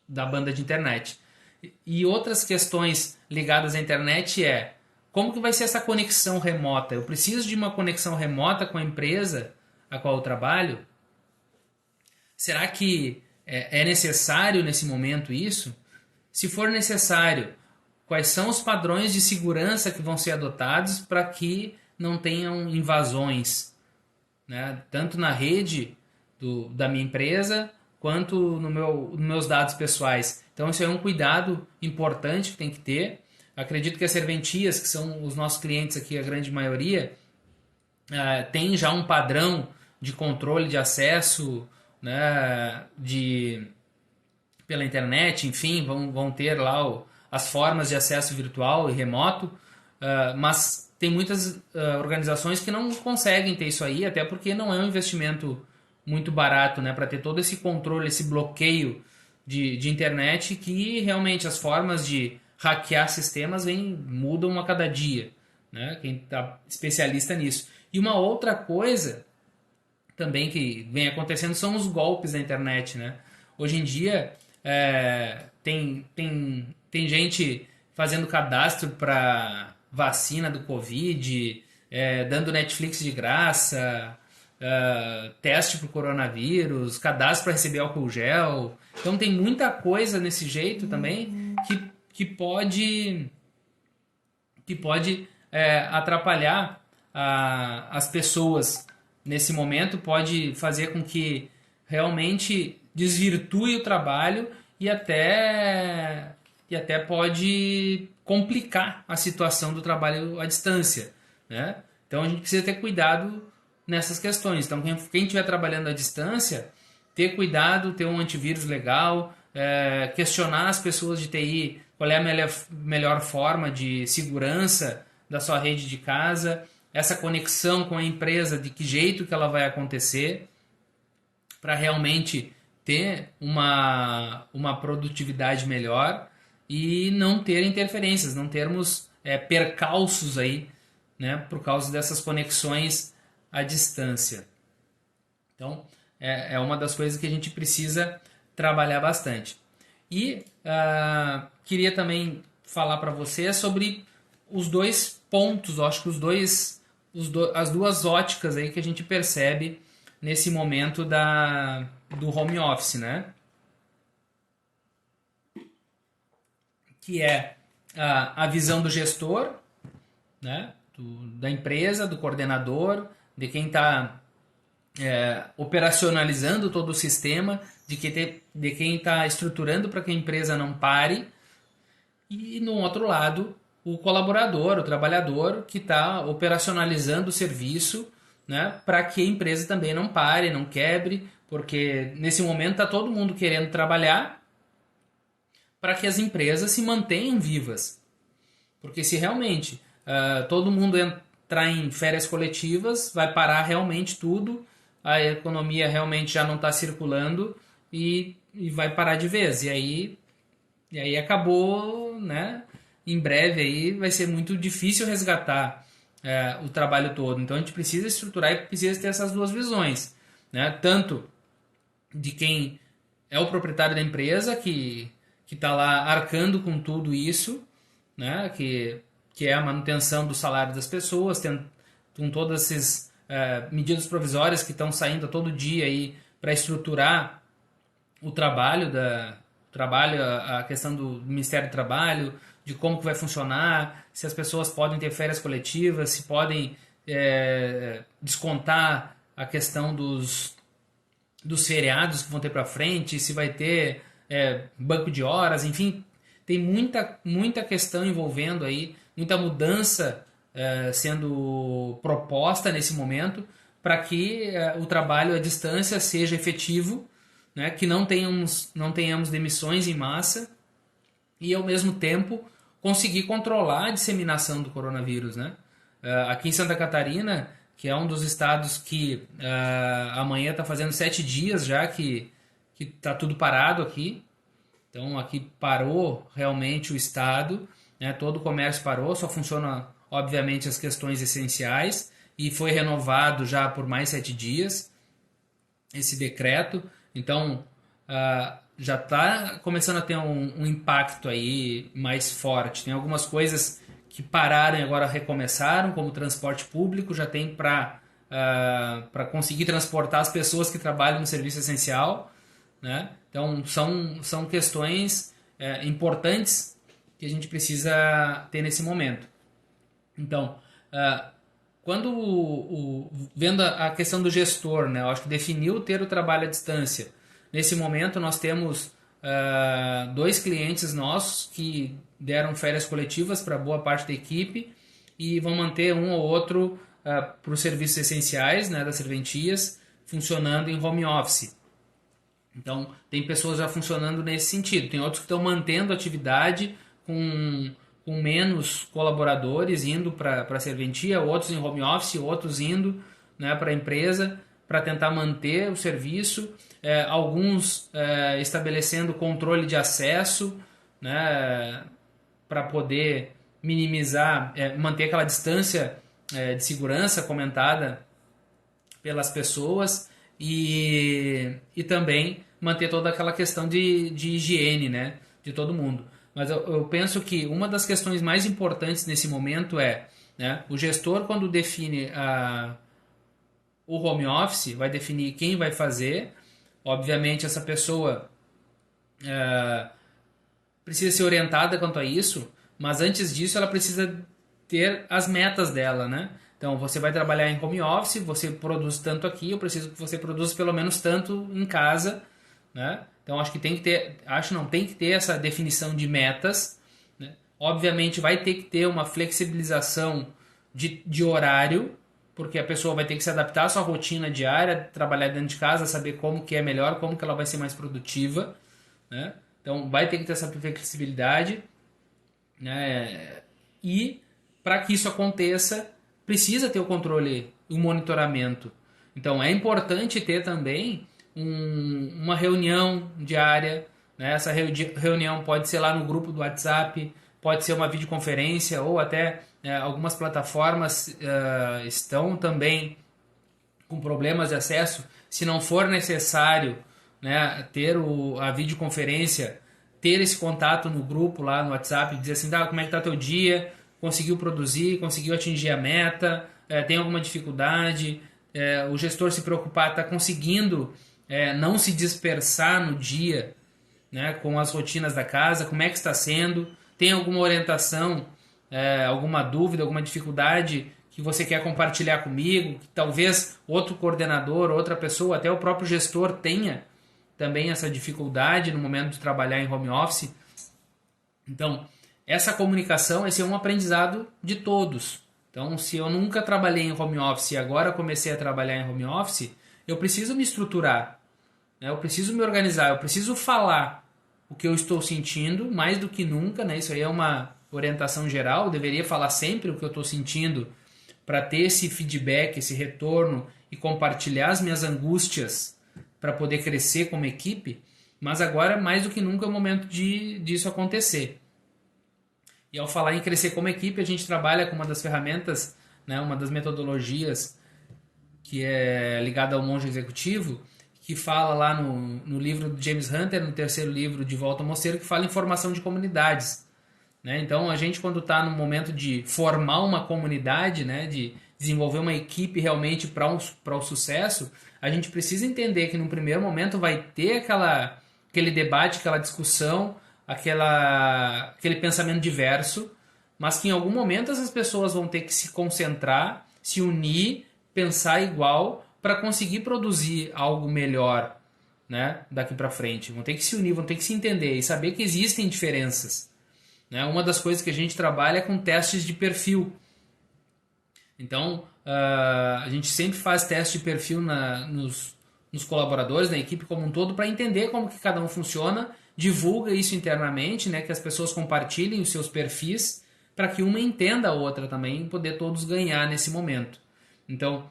da banda de internet. E outras questões ligadas à internet como que vai ser essa conexão remota? Eu preciso de uma conexão remota com a empresa a qual eu trabalho? Será que é necessário nesse momento isso? Se for necessário, quais são os padrões de segurança que vão ser adotados para que não tenham invasões, né? Tanto na rede da minha empresa quanto nos meus dados pessoais. Então, isso é um cuidado importante que tem que ter. Acredito que as serventias, que são os nossos clientes aqui, a grande maioria, tem já um padrão de controle de acesso, né, pela internet, enfim, vão ter lá as formas de acesso virtual e remoto, mas tem muitas organizações que não conseguem ter isso aí, até porque não é um investimento muito barato, né, para ter todo esse controle, esse bloqueio de internet, que realmente as formas de hackear sistemas mudam a cada dia, né, quem está especialista nisso. E uma outra coisa também que vem acontecendo são os golpes da internet, né? Hoje em dia tem gente fazendo cadastro para vacina do Covid, dando Netflix de graça, teste para o coronavírus, cadastro para receber álcool gel. Então tem muita coisa nesse jeito também que pode atrapalhar as pessoas nesse momento, pode fazer com que realmente desvirtue o trabalho e até pode complicar a situação do trabalho à distância, né? Então a gente precisa ter cuidado nessas questões. Então quem estiver trabalhando à distância, ter cuidado, ter um antivírus legal, questionar as pessoas de TI qual é a melhor forma de segurança da sua rede de casa, essa conexão com a empresa, de que jeito que ela vai acontecer, para realmente ter uma produtividade melhor e não ter interferências, não termos percalços aí, né, por causa dessas conexões à distância. Então, é uma das coisas que a gente precisa trabalhar bastante. E queria também falar para você sobre os dois pontos, eu acho que as duas óticas aí que a gente percebe nesse momento do home office, né? Que é a visão do gestor, né? Da empresa, do coordenador, de quem está operacionalizando todo o sistema, de quem está estruturando para que a empresa não pare, e no outro lado, o colaborador, o trabalhador, que está operacionalizando o serviço, né, para que a empresa também não pare, não quebre, porque nesse momento está todo mundo querendo trabalhar para que as empresas se mantenham vivas. Porque se realmente todo mundo entrar em férias coletivas, vai parar realmente tudo, a economia realmente já não está circulando e vai parar de vez. E aí acabou, né? Em breve aí vai ser muito difícil resgatar o trabalho todo. Então a gente precisa estruturar e precisa ter essas duas visões, né? Tanto de quem é o proprietário da empresa que está lá arcando com tudo isso, né? Que é a manutenção do salário das pessoas, com todas essas medidas provisórias que estão saindo a todo dia aí para estruturar o trabalho, a questão do Ministério do Trabalho, de como que vai funcionar, se as pessoas podem ter férias coletivas, se podem descontar a questão dos feriados que vão ter para frente, se vai ter banco de horas, enfim, tem muita questão envolvendo aí, muita mudança sendo proposta nesse momento para que o trabalho à distância seja efetivo, né, que não tenhamos demissões em massa e, ao mesmo tempo, conseguir controlar a disseminação do coronavírus, né? Aqui em Santa Catarina, que é um dos estados que amanhã está fazendo 7 dias já que está tudo parado aqui. Então, aqui parou realmente o estado, né? Todo o comércio parou, só funciona, obviamente, as questões essenciais, e foi renovado já por mais 7 dias esse decreto. Então, já está começando a ter um impacto aí mais forte. Tem algumas coisas que pararam e agora recomeçaram, como o transporte público, já tem para conseguir transportar as pessoas que trabalham no serviço essencial, né? Então, são questões importantes que a gente precisa ter nesse momento. Então, vendo a questão do gestor, né, eu acho que definiu ter o trabalho à distância. Nesse momento, nós temos 2 clientes nossos que deram férias coletivas para boa parte da equipe e vão manter um ou outro para os serviços essenciais, né, das serventias, funcionando em home office. Então, tem pessoas já funcionando nesse sentido. Tem outros que estão mantendo a atividade com menos colaboradores indo para a serventia, outros em home office, outros indo, né, para a empresa para tentar manter o serviço, alguns estabelecendo controle de acesso, né, para poder minimizar, manter aquela distância de segurança comentada pelas pessoas e também manter toda aquela questão de higiene, né, de todo mundo. Mas eu penso que uma das questões mais importantes nesse momento né, o gestor, quando define o home office, vai definir quem vai fazer. Obviamente, essa pessoa precisa ser orientada quanto a isso, mas antes disso ela precisa ter as metas dela, né? Então, você vai trabalhar em home office, você produz tanto aqui, eu preciso que você produza pelo menos tanto em casa, né? Então, acho que tem que ter essa definição de metas, né? Obviamente, vai ter que ter uma flexibilização de horário, porque a pessoa vai ter que se adaptar à sua rotina diária, trabalhar dentro de casa, saber como que é melhor, como que ela vai ser mais produtiva, né? Então, vai ter que ter essa flexibilidade, né? E, para que isso aconteça, precisa ter o controle, o monitoramento. Então, é importante ter também uma reunião diária, né? Essa reunião pode ser lá no grupo do WhatsApp, pode ser uma videoconferência ou até algumas plataformas estão também com problemas de acesso. Se não for necessário, né, ter a videoconferência, ter esse contato no grupo lá no WhatsApp, dizer assim, como é que tá teu dia, conseguiu produzir, conseguiu atingir a meta, tem alguma dificuldade, o gestor se preocupar, está conseguindo não se dispersar no dia, né, com as rotinas da casa, como é que está sendo, tem alguma orientação, alguma dúvida, alguma dificuldade que você quer compartilhar comigo, que talvez outro coordenador, outra pessoa, até o próprio gestor tenha também essa dificuldade no momento de trabalhar em home office. Então, essa comunicação, esse é um aprendizado de todos. Então, se eu nunca trabalhei em home office e agora comecei a trabalhar em home office, eu preciso me estruturar, né? Eu preciso me organizar, eu preciso falar o que eu estou sentindo mais do que nunca, né? Isso aí é uma orientação geral, eu deveria falar sempre o que eu estou sentindo para ter esse feedback, esse retorno e compartilhar as minhas angústias para poder crescer como equipe, mas agora mais do que nunca é o momento disso acontecer. E ao falar em crescer como equipe, a gente trabalha com uma das ferramentas, né, uma das metodologias que é ligada ao monge executivo, que fala lá no livro do James Hunter, no terceiro livro de Volta ao Mosteiro, que fala em formação de comunidades. Né? Então, a gente, quando está no momento de formar uma comunidade, né, de desenvolver uma equipe realmente para o sucesso, a gente precisa entender que, no primeiro momento, vai ter aquele debate, aquela discussão, aquele pensamento diverso, mas que em algum momento essas pessoas vão ter que se concentrar, se unir, pensar igual para conseguir produzir algo melhor, né, daqui para frente. Vão ter que se unir, vão ter que se entender e saber que existem diferenças. Né? Uma das coisas que a gente trabalha é com testes de perfil. Então, a gente sempre faz teste de perfil nos colaboradores, na equipe como um todo, para entender como que cada um funciona, divulga isso internamente, né, que as pessoas compartilhem os seus perfis, para que uma entenda a outra também e poder todos ganhar nesse momento. Então,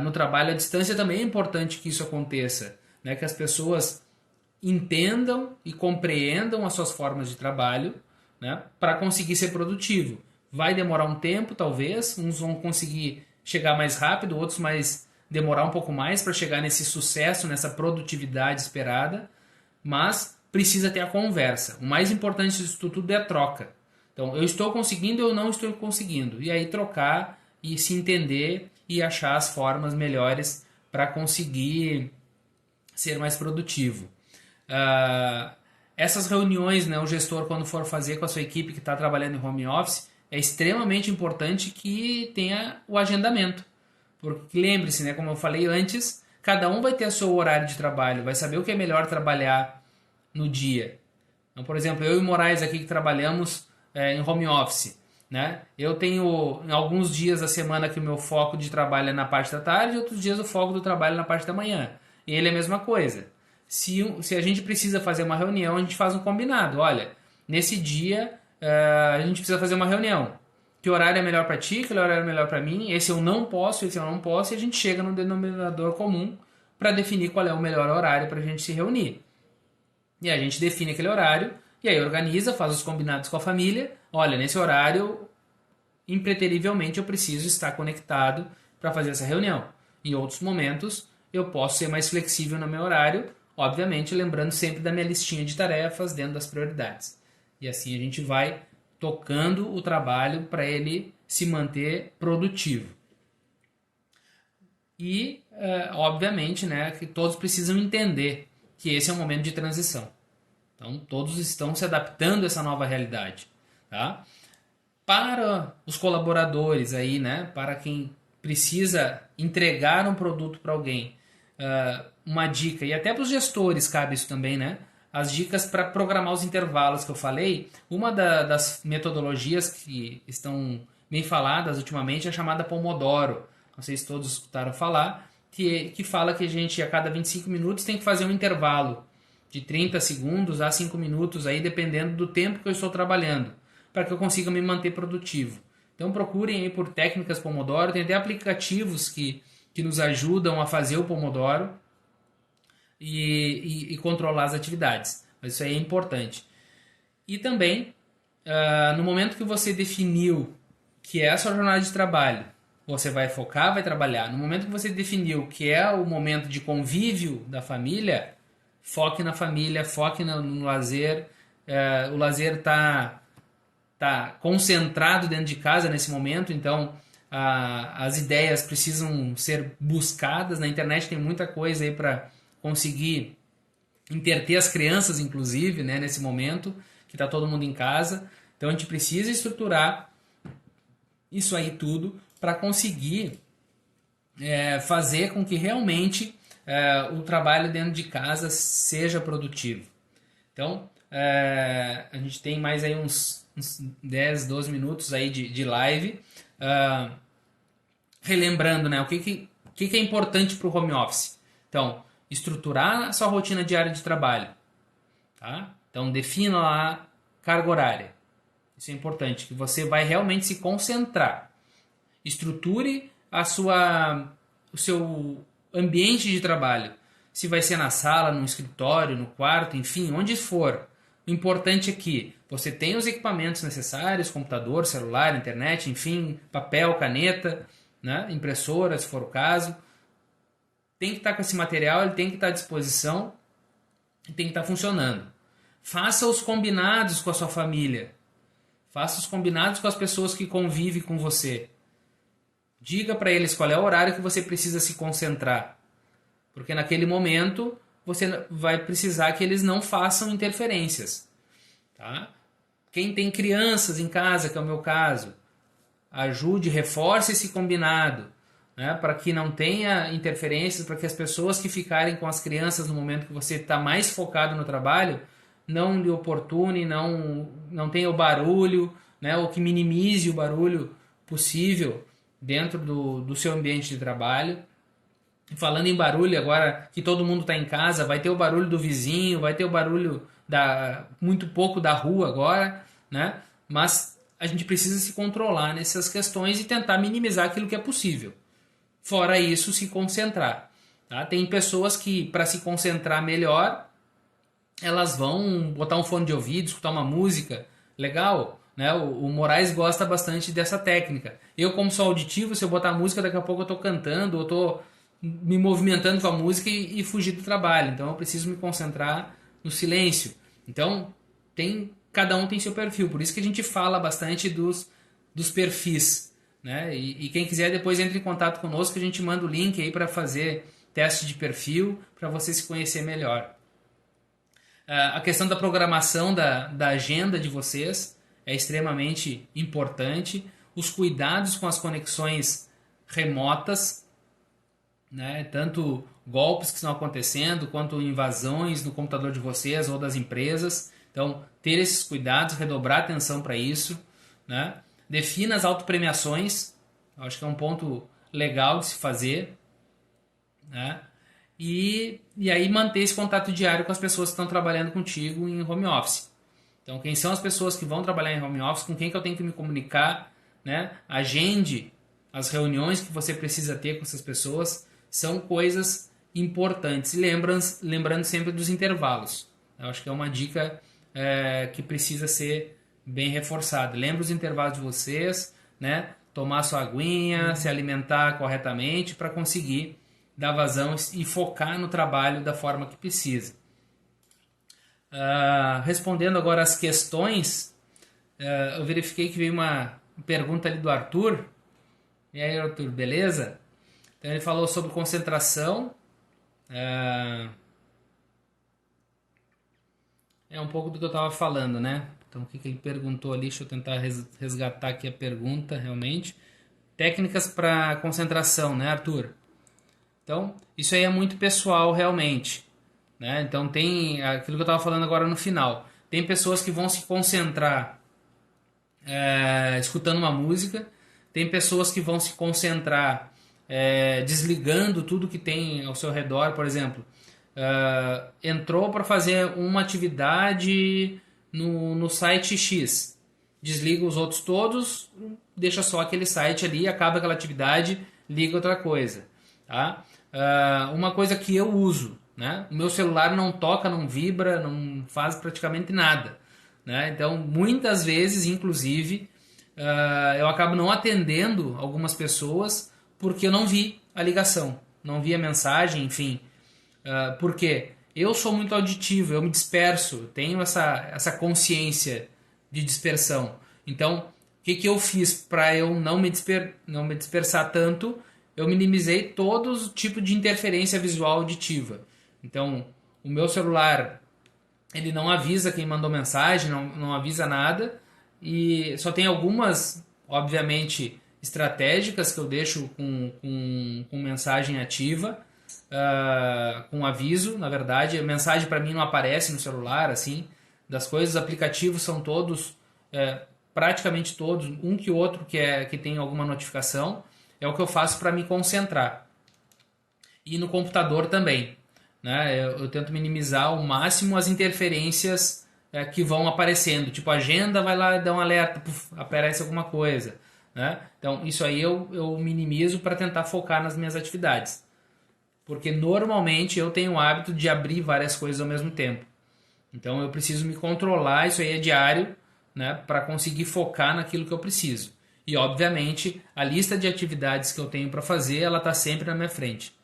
no trabalho à distância também é importante que isso aconteça, né, que as pessoas entendam e compreendam as suas formas de trabalho, né, para conseguir ser produtivo. Vai demorar um tempo, talvez, uns vão conseguir chegar mais rápido, outros demorar um pouco mais para chegar nesse sucesso, nessa produtividade esperada, mas precisa ter a conversa. O mais importante disso tudo é a troca. Então, eu estou conseguindo, eu não estou conseguindo. E aí trocar e se entender e achar as formas melhores para conseguir ser mais produtivo. Essas reuniões, né, o gestor, quando for fazer com a sua equipe que está trabalhando em home office, é extremamente importante que tenha o agendamento. Porque lembre-se, né, como eu falei antes, cada um vai ter o seu horário de trabalho, vai saber o que é melhor trabalhar no dia. Então, por exemplo, eu e o Moraes aqui que trabalhamos em home office, né? Eu tenho em alguns dias da semana que o meu foco de trabalho é na parte da tarde, e outros dias o foco do trabalho é na parte da manhã. E ele é a mesma coisa. Se a gente precisa fazer uma reunião, a gente faz um combinado. Olha, nesse dia a gente precisa fazer uma reunião. Que horário é melhor para ti, que horário é melhor para mim, esse eu não posso, esse eu não posso, e a gente chega no denominador comum para definir qual é o melhor horário para a gente se reunir. E a gente define aquele horário, e aí organiza, faz os combinados com a família. Olha, nesse horário, impreterivelmente eu preciso estar conectado para fazer essa reunião. Em outros momentos, eu posso ser mais flexível no meu horário, obviamente lembrando sempre da minha listinha de tarefas dentro das prioridades. E assim a gente vai tocando o trabalho para ele se manter produtivo. E, obviamente, né, que todos precisam entender que esse é um momento de transição. Então, todos estão se adaptando a essa nova realidade. Tá? Para os colaboradores aí, né, para quem precisa entregar um produto para alguém, uma dica, e até para os gestores cabe isso também, né? As dicas para programar os intervalos que eu falei, uma das metodologias que estão bem faladas ultimamente é a chamada Pomodoro. Não sei se todos escutaram falar, que fala que a gente a cada 25 minutos tem que fazer um intervalo de 30 segundos a 5 minutos, aí, dependendo do tempo que eu estou trabalhando, para que eu consiga me manter produtivo. Então procurem aí por técnicas Pomodoro, tem até aplicativos que nos ajudam a fazer o Pomodoro e controlar as atividades. Mas isso aí é importante. E também, no momento que você definiu que é a sua jornada de trabalho, você vai focar, vai trabalhar. No momento que você definiu que é o momento de convívio da família, foque na família, foque no lazer. O lazer está tá concentrado dentro de casa nesse momento, então as ideias precisam ser buscadas. Na internet tem muita coisa aí para conseguir interter as crianças, inclusive, né, nesse momento que está todo mundo em casa. Então a gente precisa estruturar isso aí tudo para conseguir fazer com que realmente o trabalho dentro de casa seja produtivo. Então a gente tem mais aí uns 10, 12 minutos aí de live. Relembrando, né, o que é importante para o home office. Então, estruturar a sua rotina diária de trabalho. Tá? Então, defina lá a carga horária. Isso é importante, que você vai realmente se concentrar. Estruture o seu ambiente de trabalho. Se vai ser na sala, no escritório, no quarto, enfim, onde for. O importante é que você tenha os equipamentos necessários, computador, celular, internet, enfim, papel, caneta, né, impressora, se for o caso. Tem que estar com esse material, ele tem que estar à disposição e tem que estar funcionando. Faça os combinados com a sua família. Faça os combinados com as pessoas que convivem com você. Diga para eles qual é o horário que você precisa se concentrar. Porque naquele momento você vai precisar que eles não façam interferências. Tá? Quem tem crianças em casa, que é o meu caso, ajude, reforce esse combinado, né, para que não tenha interferências, para que as pessoas que ficarem com as crianças no momento que você está mais focado no trabalho não lhe oportune, não tenha o barulho, né, ou que minimize o barulho possível dentro do seu ambiente de trabalho. Falando em barulho, agora que todo mundo está em casa, vai ter o barulho do vizinho, vai ter o barulho muito pouco da rua agora, né? Mas a gente precisa se controlar nessas questões e tentar minimizar aquilo que é possível. Fora isso, se concentrar. Tá? Tem pessoas que, para se concentrar melhor, elas vão botar um fone de ouvido, escutar uma música, legal, né? O Moraes gosta bastante dessa técnica. Eu, como sou auditivo, se eu botar música, daqui a pouco eu estou cantando, ou estou me movimentando com a música e fugir do trabalho. Então eu preciso me concentrar no silêncio. Então cada um tem seu perfil. Por isso que a gente fala bastante dos perfis, né? E quem quiser depois entre em contato conosco, que a gente manda o link aí para fazer teste de perfil, para você se conhecer melhor. A questão da programação da agenda de vocês é extremamente importante. Os cuidados com as conexões remotas, né? Tanto golpes que estão acontecendo, quanto invasões no computador de vocês ou das empresas. Então, ter esses cuidados, redobrar atenção para isso, né? Defina as autopremiações, acho que é um ponto legal de se fazer, né? E aí manter esse contato diário com as pessoas que estão trabalhando contigo em home office. Então, quem são as pessoas que vão trabalhar em home office, com quem que eu tenho que me comunicar, né? Agende as reuniões que você precisa ter com essas pessoas, são coisas importantes. E lembrando sempre dos intervalos. Eu acho que é uma dica que precisa ser bem reforçada. Lembre os intervalos de vocês, né? Tomar sua aguinha, se alimentar corretamente para conseguir dar vazão e focar no trabalho da forma que precisa. Respondendo agora as questões, eu verifiquei que veio uma pergunta ali do Arthur. E aí, Arthur, beleza? Então ele falou sobre concentração. É um pouco do que eu estava falando, né? Então o que ele perguntou ali? Deixa eu tentar resgatar aqui a pergunta realmente. Técnicas para concentração, né, Arthur? Então, isso aí é muito pessoal realmente, né? Então tem aquilo que eu estava falando agora no final. Tem pessoas que vão se concentrar escutando uma música. Tem pessoas que vão se concentrar desligando tudo que tem ao seu redor. Por exemplo, entrou para fazer uma atividade no site X. Desliga os outros todos, deixa só aquele site ali, acaba aquela atividade, liga outra coisa. Tá? Uma coisa que eu uso, né? O meu celular não toca, não vibra, não faz praticamente nada, né? Então, muitas vezes, inclusive, eu acabo não atendendo algumas pessoas porque eu não vi a ligação, não vi a mensagem, enfim. Por quê? Eu sou muito auditivo, eu me disperso, tenho essa consciência de dispersão. Então, o que, que eu fiz para eu não me dispersar tanto? Eu minimizei todo tipo de interferência visual auditiva. Então, o meu celular, ele não avisa quem mandou mensagem, não avisa nada, e só tem algumas, obviamente, estratégicas que eu deixo com mensagem ativa, com aviso, na verdade. A mensagem para mim não aparece no celular, assim, das coisas. Os aplicativos são todos, praticamente todos, um que outro que tem alguma notificação. É o que eu faço para me concentrar. E no computador também, né? Eu tento minimizar ao máximo as interferências que vão aparecendo. Tipo, a agenda vai lá e dá um alerta, puf, aparece alguma coisa, né? Então, isso aí eu minimizo para tentar focar nas minhas atividades. Porque normalmente eu tenho o hábito de abrir várias coisas ao mesmo tempo. Então, eu preciso me controlar, isso aí é diário, né? Para conseguir focar naquilo que eu preciso. E, obviamente, a lista de atividades que eu tenho para fazer, ela está sempre na minha frente.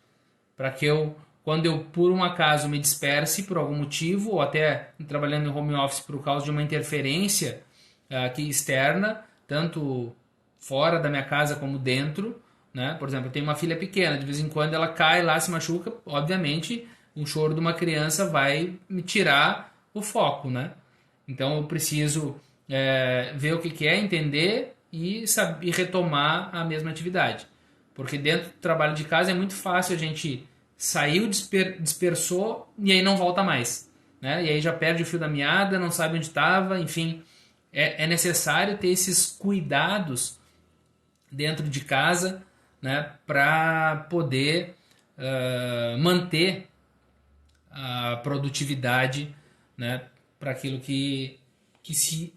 Para que eu, quando eu por um acaso me disperse por algum motivo, ou até trabalhando em home office por causa de uma interferência aqui externa, tanto fora da minha casa como dentro, né? Por exemplo, eu tenho uma filha pequena, de vez em quando ela cai lá, se machuca, obviamente, um choro de uma criança vai me tirar o foco, né? Então eu preciso ver o que que é, entender e retomar a mesma atividade. Porque dentro do trabalho de casa é muito fácil a gente saiu, dispersou e aí não volta mais. Né? E aí já perde o fio da meada, não sabe onde estava, enfim. É necessário ter esses cuidados dentro de casa, né, para poder manter a produtividade, né, para aquilo que se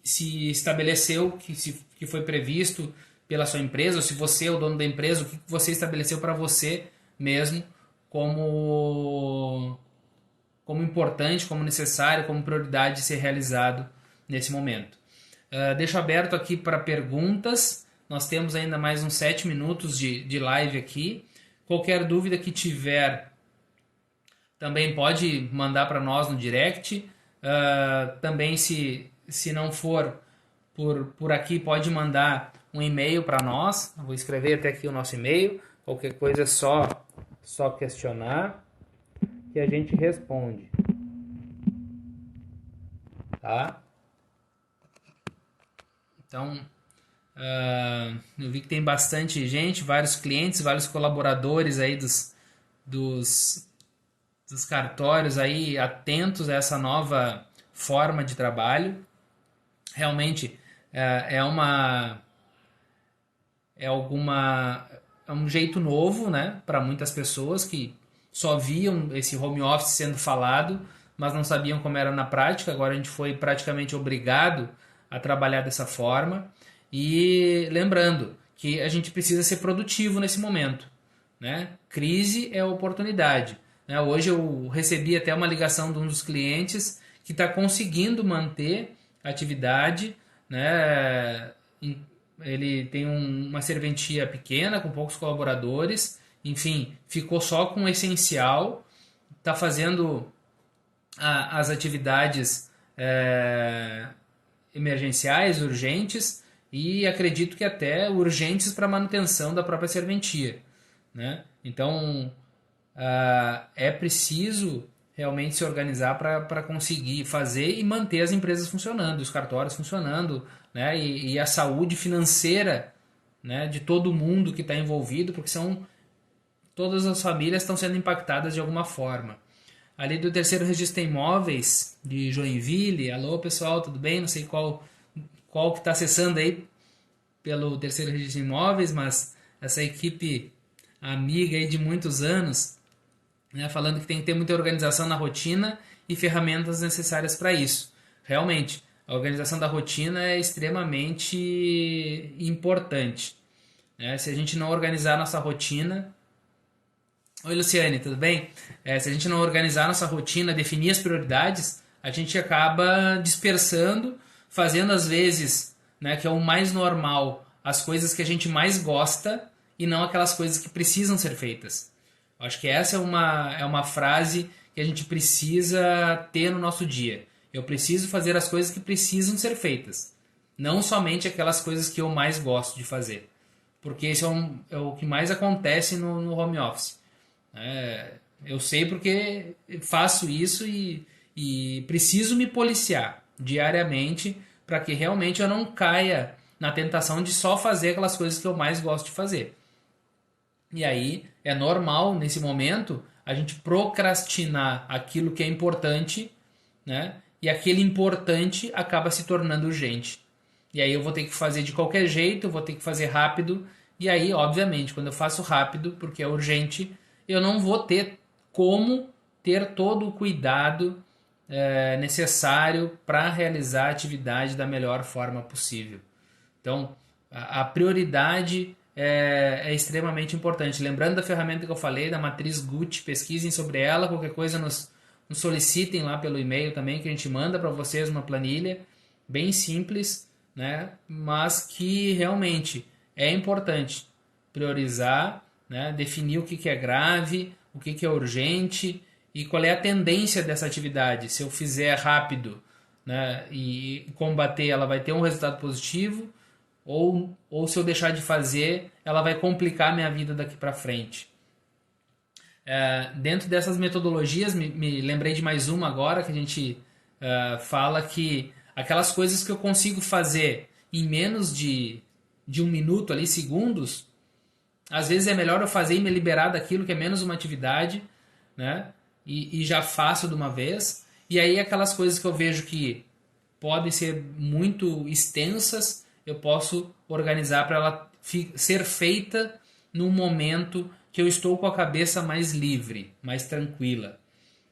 estabeleceu, que foi previsto pela sua empresa, ou se você é o dono da empresa, o que você estabeleceu para você mesmo como importante, como necessário, como prioridade de ser realizado nesse momento. Deixo aberto aqui para perguntas. Nós temos ainda mais uns 7 minutos de live aqui. Qualquer dúvida que tiver, também pode mandar para nós no direct. Também, se não for por aqui, pode mandar um e-mail para nós. Eu vou escrever até aqui o nosso e-mail. Qualquer coisa é só questionar que a gente responde. Tá? Então, eu vi que tem bastante gente, vários clientes, vários colaboradores aí dos cartórios aí atentos a essa nova forma de trabalho. Realmente é um jeito novo, né, para muitas pessoas que só viam esse home office sendo falado, mas não sabiam como era na prática. Agora a gente foi praticamente obrigado a trabalhar dessa forma. E lembrando que a gente precisa ser produtivo nesse momento, né? Crise é oportunidade, né? Hoje eu recebi até uma ligação de um dos clientes que está conseguindo manter a atividade, né? Ele tem uma serventia pequena, com poucos colaboradores, enfim, ficou só com o essencial, está fazendo as atividades emergenciais, urgentes, e acredito que até urgentes para manutenção da própria serventia, né? Então, é preciso realmente se organizar para conseguir fazer e manter as empresas funcionando, os cartórios funcionando, né? E a saúde financeira, né, de todo mundo que está envolvido, porque todas as famílias estão sendo impactadas de alguma forma. Ali do Terceiro Registro de Imóveis de Joinville, alô pessoal, tudo bem? Não sei qual que está acessando aí pelo Terceiro Registro de Imóveis, mas essa equipe amiga aí de muitos anos, né, falando que tem que ter muita organização na rotina e ferramentas necessárias para isso. Realmente, a organização da rotina é extremamente importante, né? Se a gente não organizar a nossa rotina... Oi, Luciane, tudo bem? Se a gente não organizar a nossa rotina, definir as prioridades, a gente acaba dispersando, fazendo às vezes, né, que é o mais normal, as coisas que a gente mais gosta e não aquelas coisas que precisam ser feitas. Acho que essa é uma frase que a gente precisa ter no nosso dia. Eu preciso fazer as coisas que precisam ser feitas. Não somente aquelas coisas que eu mais gosto de fazer. Porque isso é o que mais acontece no home office. Eu sei porque faço isso e preciso me policiar diariamente para que realmente eu não caia na tentação de só fazer aquelas coisas que eu mais gosto de fazer. E aí é normal nesse momento a gente procrastinar aquilo que é importante, né? E aquele importante acaba se tornando urgente. E aí eu vou ter que fazer de qualquer jeito, eu vou ter que fazer rápido. E aí, obviamente, quando eu faço rápido, porque é urgente, eu não vou ter como ter todo o cuidado necessário para realizar a atividade da melhor forma possível. Então, a prioridade é extremamente importante. Lembrando da ferramenta que eu falei, da matriz Gucci, pesquisem sobre ela, qualquer coisa nos solicitem lá pelo e-mail também, que a gente manda para vocês uma planilha bem simples, né? Mas que realmente é importante priorizar, né? Definir o que é grave, o que é urgente e qual é a tendência dessa atividade. Se eu fizer rápido, né, e combater, ela vai ter um resultado positivo, ou se eu deixar de fazer, ela vai complicar minha vida daqui para frente. Dentro dessas metodologias, me lembrei de mais uma agora, que a gente fala que aquelas coisas que eu consigo fazer em menos de um minuto, ali, segundos, às vezes é melhor eu fazer e me liberar daquilo que é menos uma atividade, né? E já faço de uma vez. E aí aquelas coisas que eu vejo que podem ser muito extensas, eu posso organizar para ela ser feita num momento que eu estou com a cabeça mais livre, mais tranquila.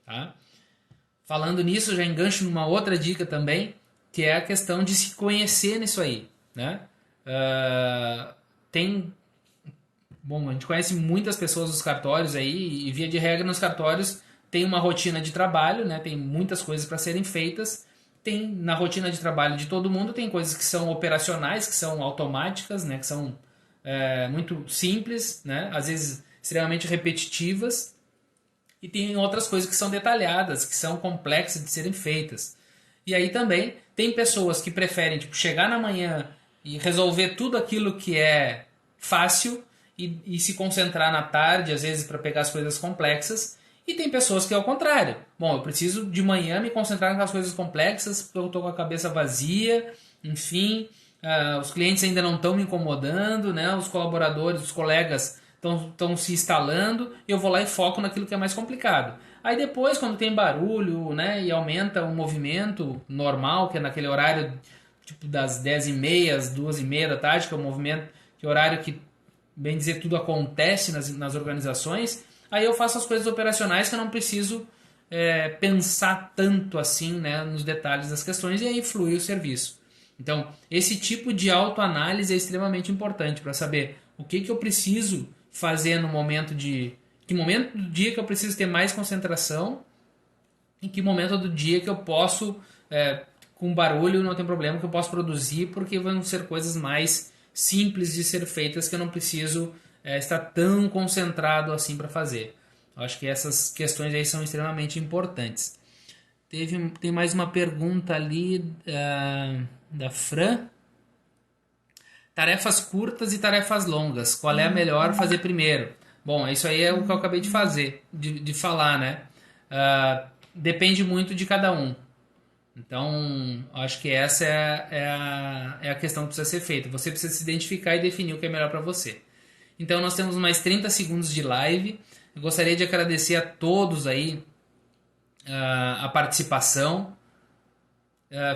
Tá? Falando nisso, já engancho numa outra dica também, que é a questão de se conhecer nisso aí. Né? Bom, a gente conhece muitas pessoas nos cartórios aí, e via de regra nos cartórios tem uma rotina de trabalho, né? Tem muitas coisas para serem feitas. Tem na rotina de trabalho de todo mundo, tem coisas que são operacionais, que são automáticas, né? Que são muito simples, né? Às vezes extremamente repetitivas. E tem outras coisas que são detalhadas, que são complexas de serem feitas. E aí também tem pessoas que preferem tipo, chegar na manhã e resolver tudo aquilo que é fácil e se concentrar na tarde, às vezes, para pegar as coisas complexas. E tem pessoas que é o contrário. Bom, eu preciso de manhã me concentrar nas coisas complexas, porque eu estou com a cabeça vazia, enfim, os clientes ainda não estão me incomodando, né? Os colaboradores, os colegas estão se instalando, e eu vou lá e foco naquilo que é mais complicado. Aí depois, quando tem barulho, né, e aumenta o movimento normal, que é naquele horário tipo das 10h30 às 2h30 da tarde, que é o movimento, que é o horário que, bem dizer, tudo acontece nas organizações. Aí eu faço as coisas operacionais que eu não preciso pensar tanto assim, né, nos detalhes das questões, e aí flui o serviço. Então, esse tipo de autoanálise é extremamente importante para saber o que eu preciso fazer no momento de... Que momento do dia que eu preciso ter mais concentração, em que momento do dia que eu posso, com barulho não tem problema, que eu posso produzir, porque vão ser coisas mais simples de ser feitas que eu não preciso estar tão concentrado assim para fazer. Acho que essas questões aí são extremamente importantes. Tem mais uma pergunta ali da Fran. Tarefas curtas e tarefas longas. Qual é a melhor fazer primeiro? Bom, isso aí é o que eu acabei de fazer, de falar, né? Depende muito de cada um. Então, acho que essa é a questão que precisa ser feita. Você precisa se identificar e definir o que é melhor para você. Então, nós temos mais 30 segundos de live. Eu gostaria de agradecer a todos aí a participação.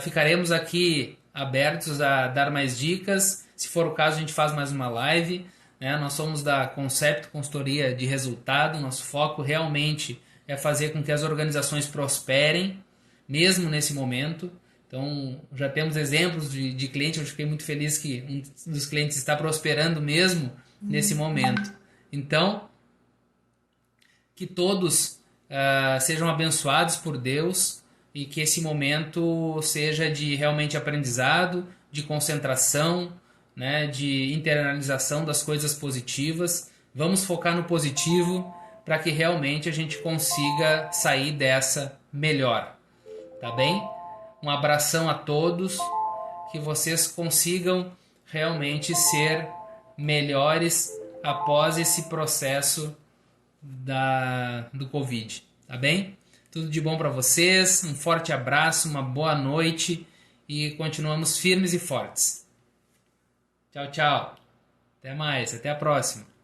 Ficaremos aqui abertos a dar mais dicas. Se for o caso, a gente faz mais uma live. Né? Nós somos da Concept Consultoria de Resultado. Nosso foco realmente é fazer com que as organizações prosperem, mesmo nesse momento. Então, já temos exemplos de clientes. Eu fiquei muito feliz que um dos clientes está prosperando mesmo nesse momento. Então, que todos sejam abençoados por Deus e que esse momento seja de realmente aprendizado, de concentração, né, de internalização das coisas positivas. Vamos focar no positivo para que realmente a gente consiga sair dessa melhor. Tá bem? Um abração a todos que vocês consigam realmente ser melhores após esse processo do Covid, tá bem? Tudo de bom para vocês, um forte abraço, uma boa noite e continuamos firmes e fortes. Tchau, tchau. Até mais, até a próxima.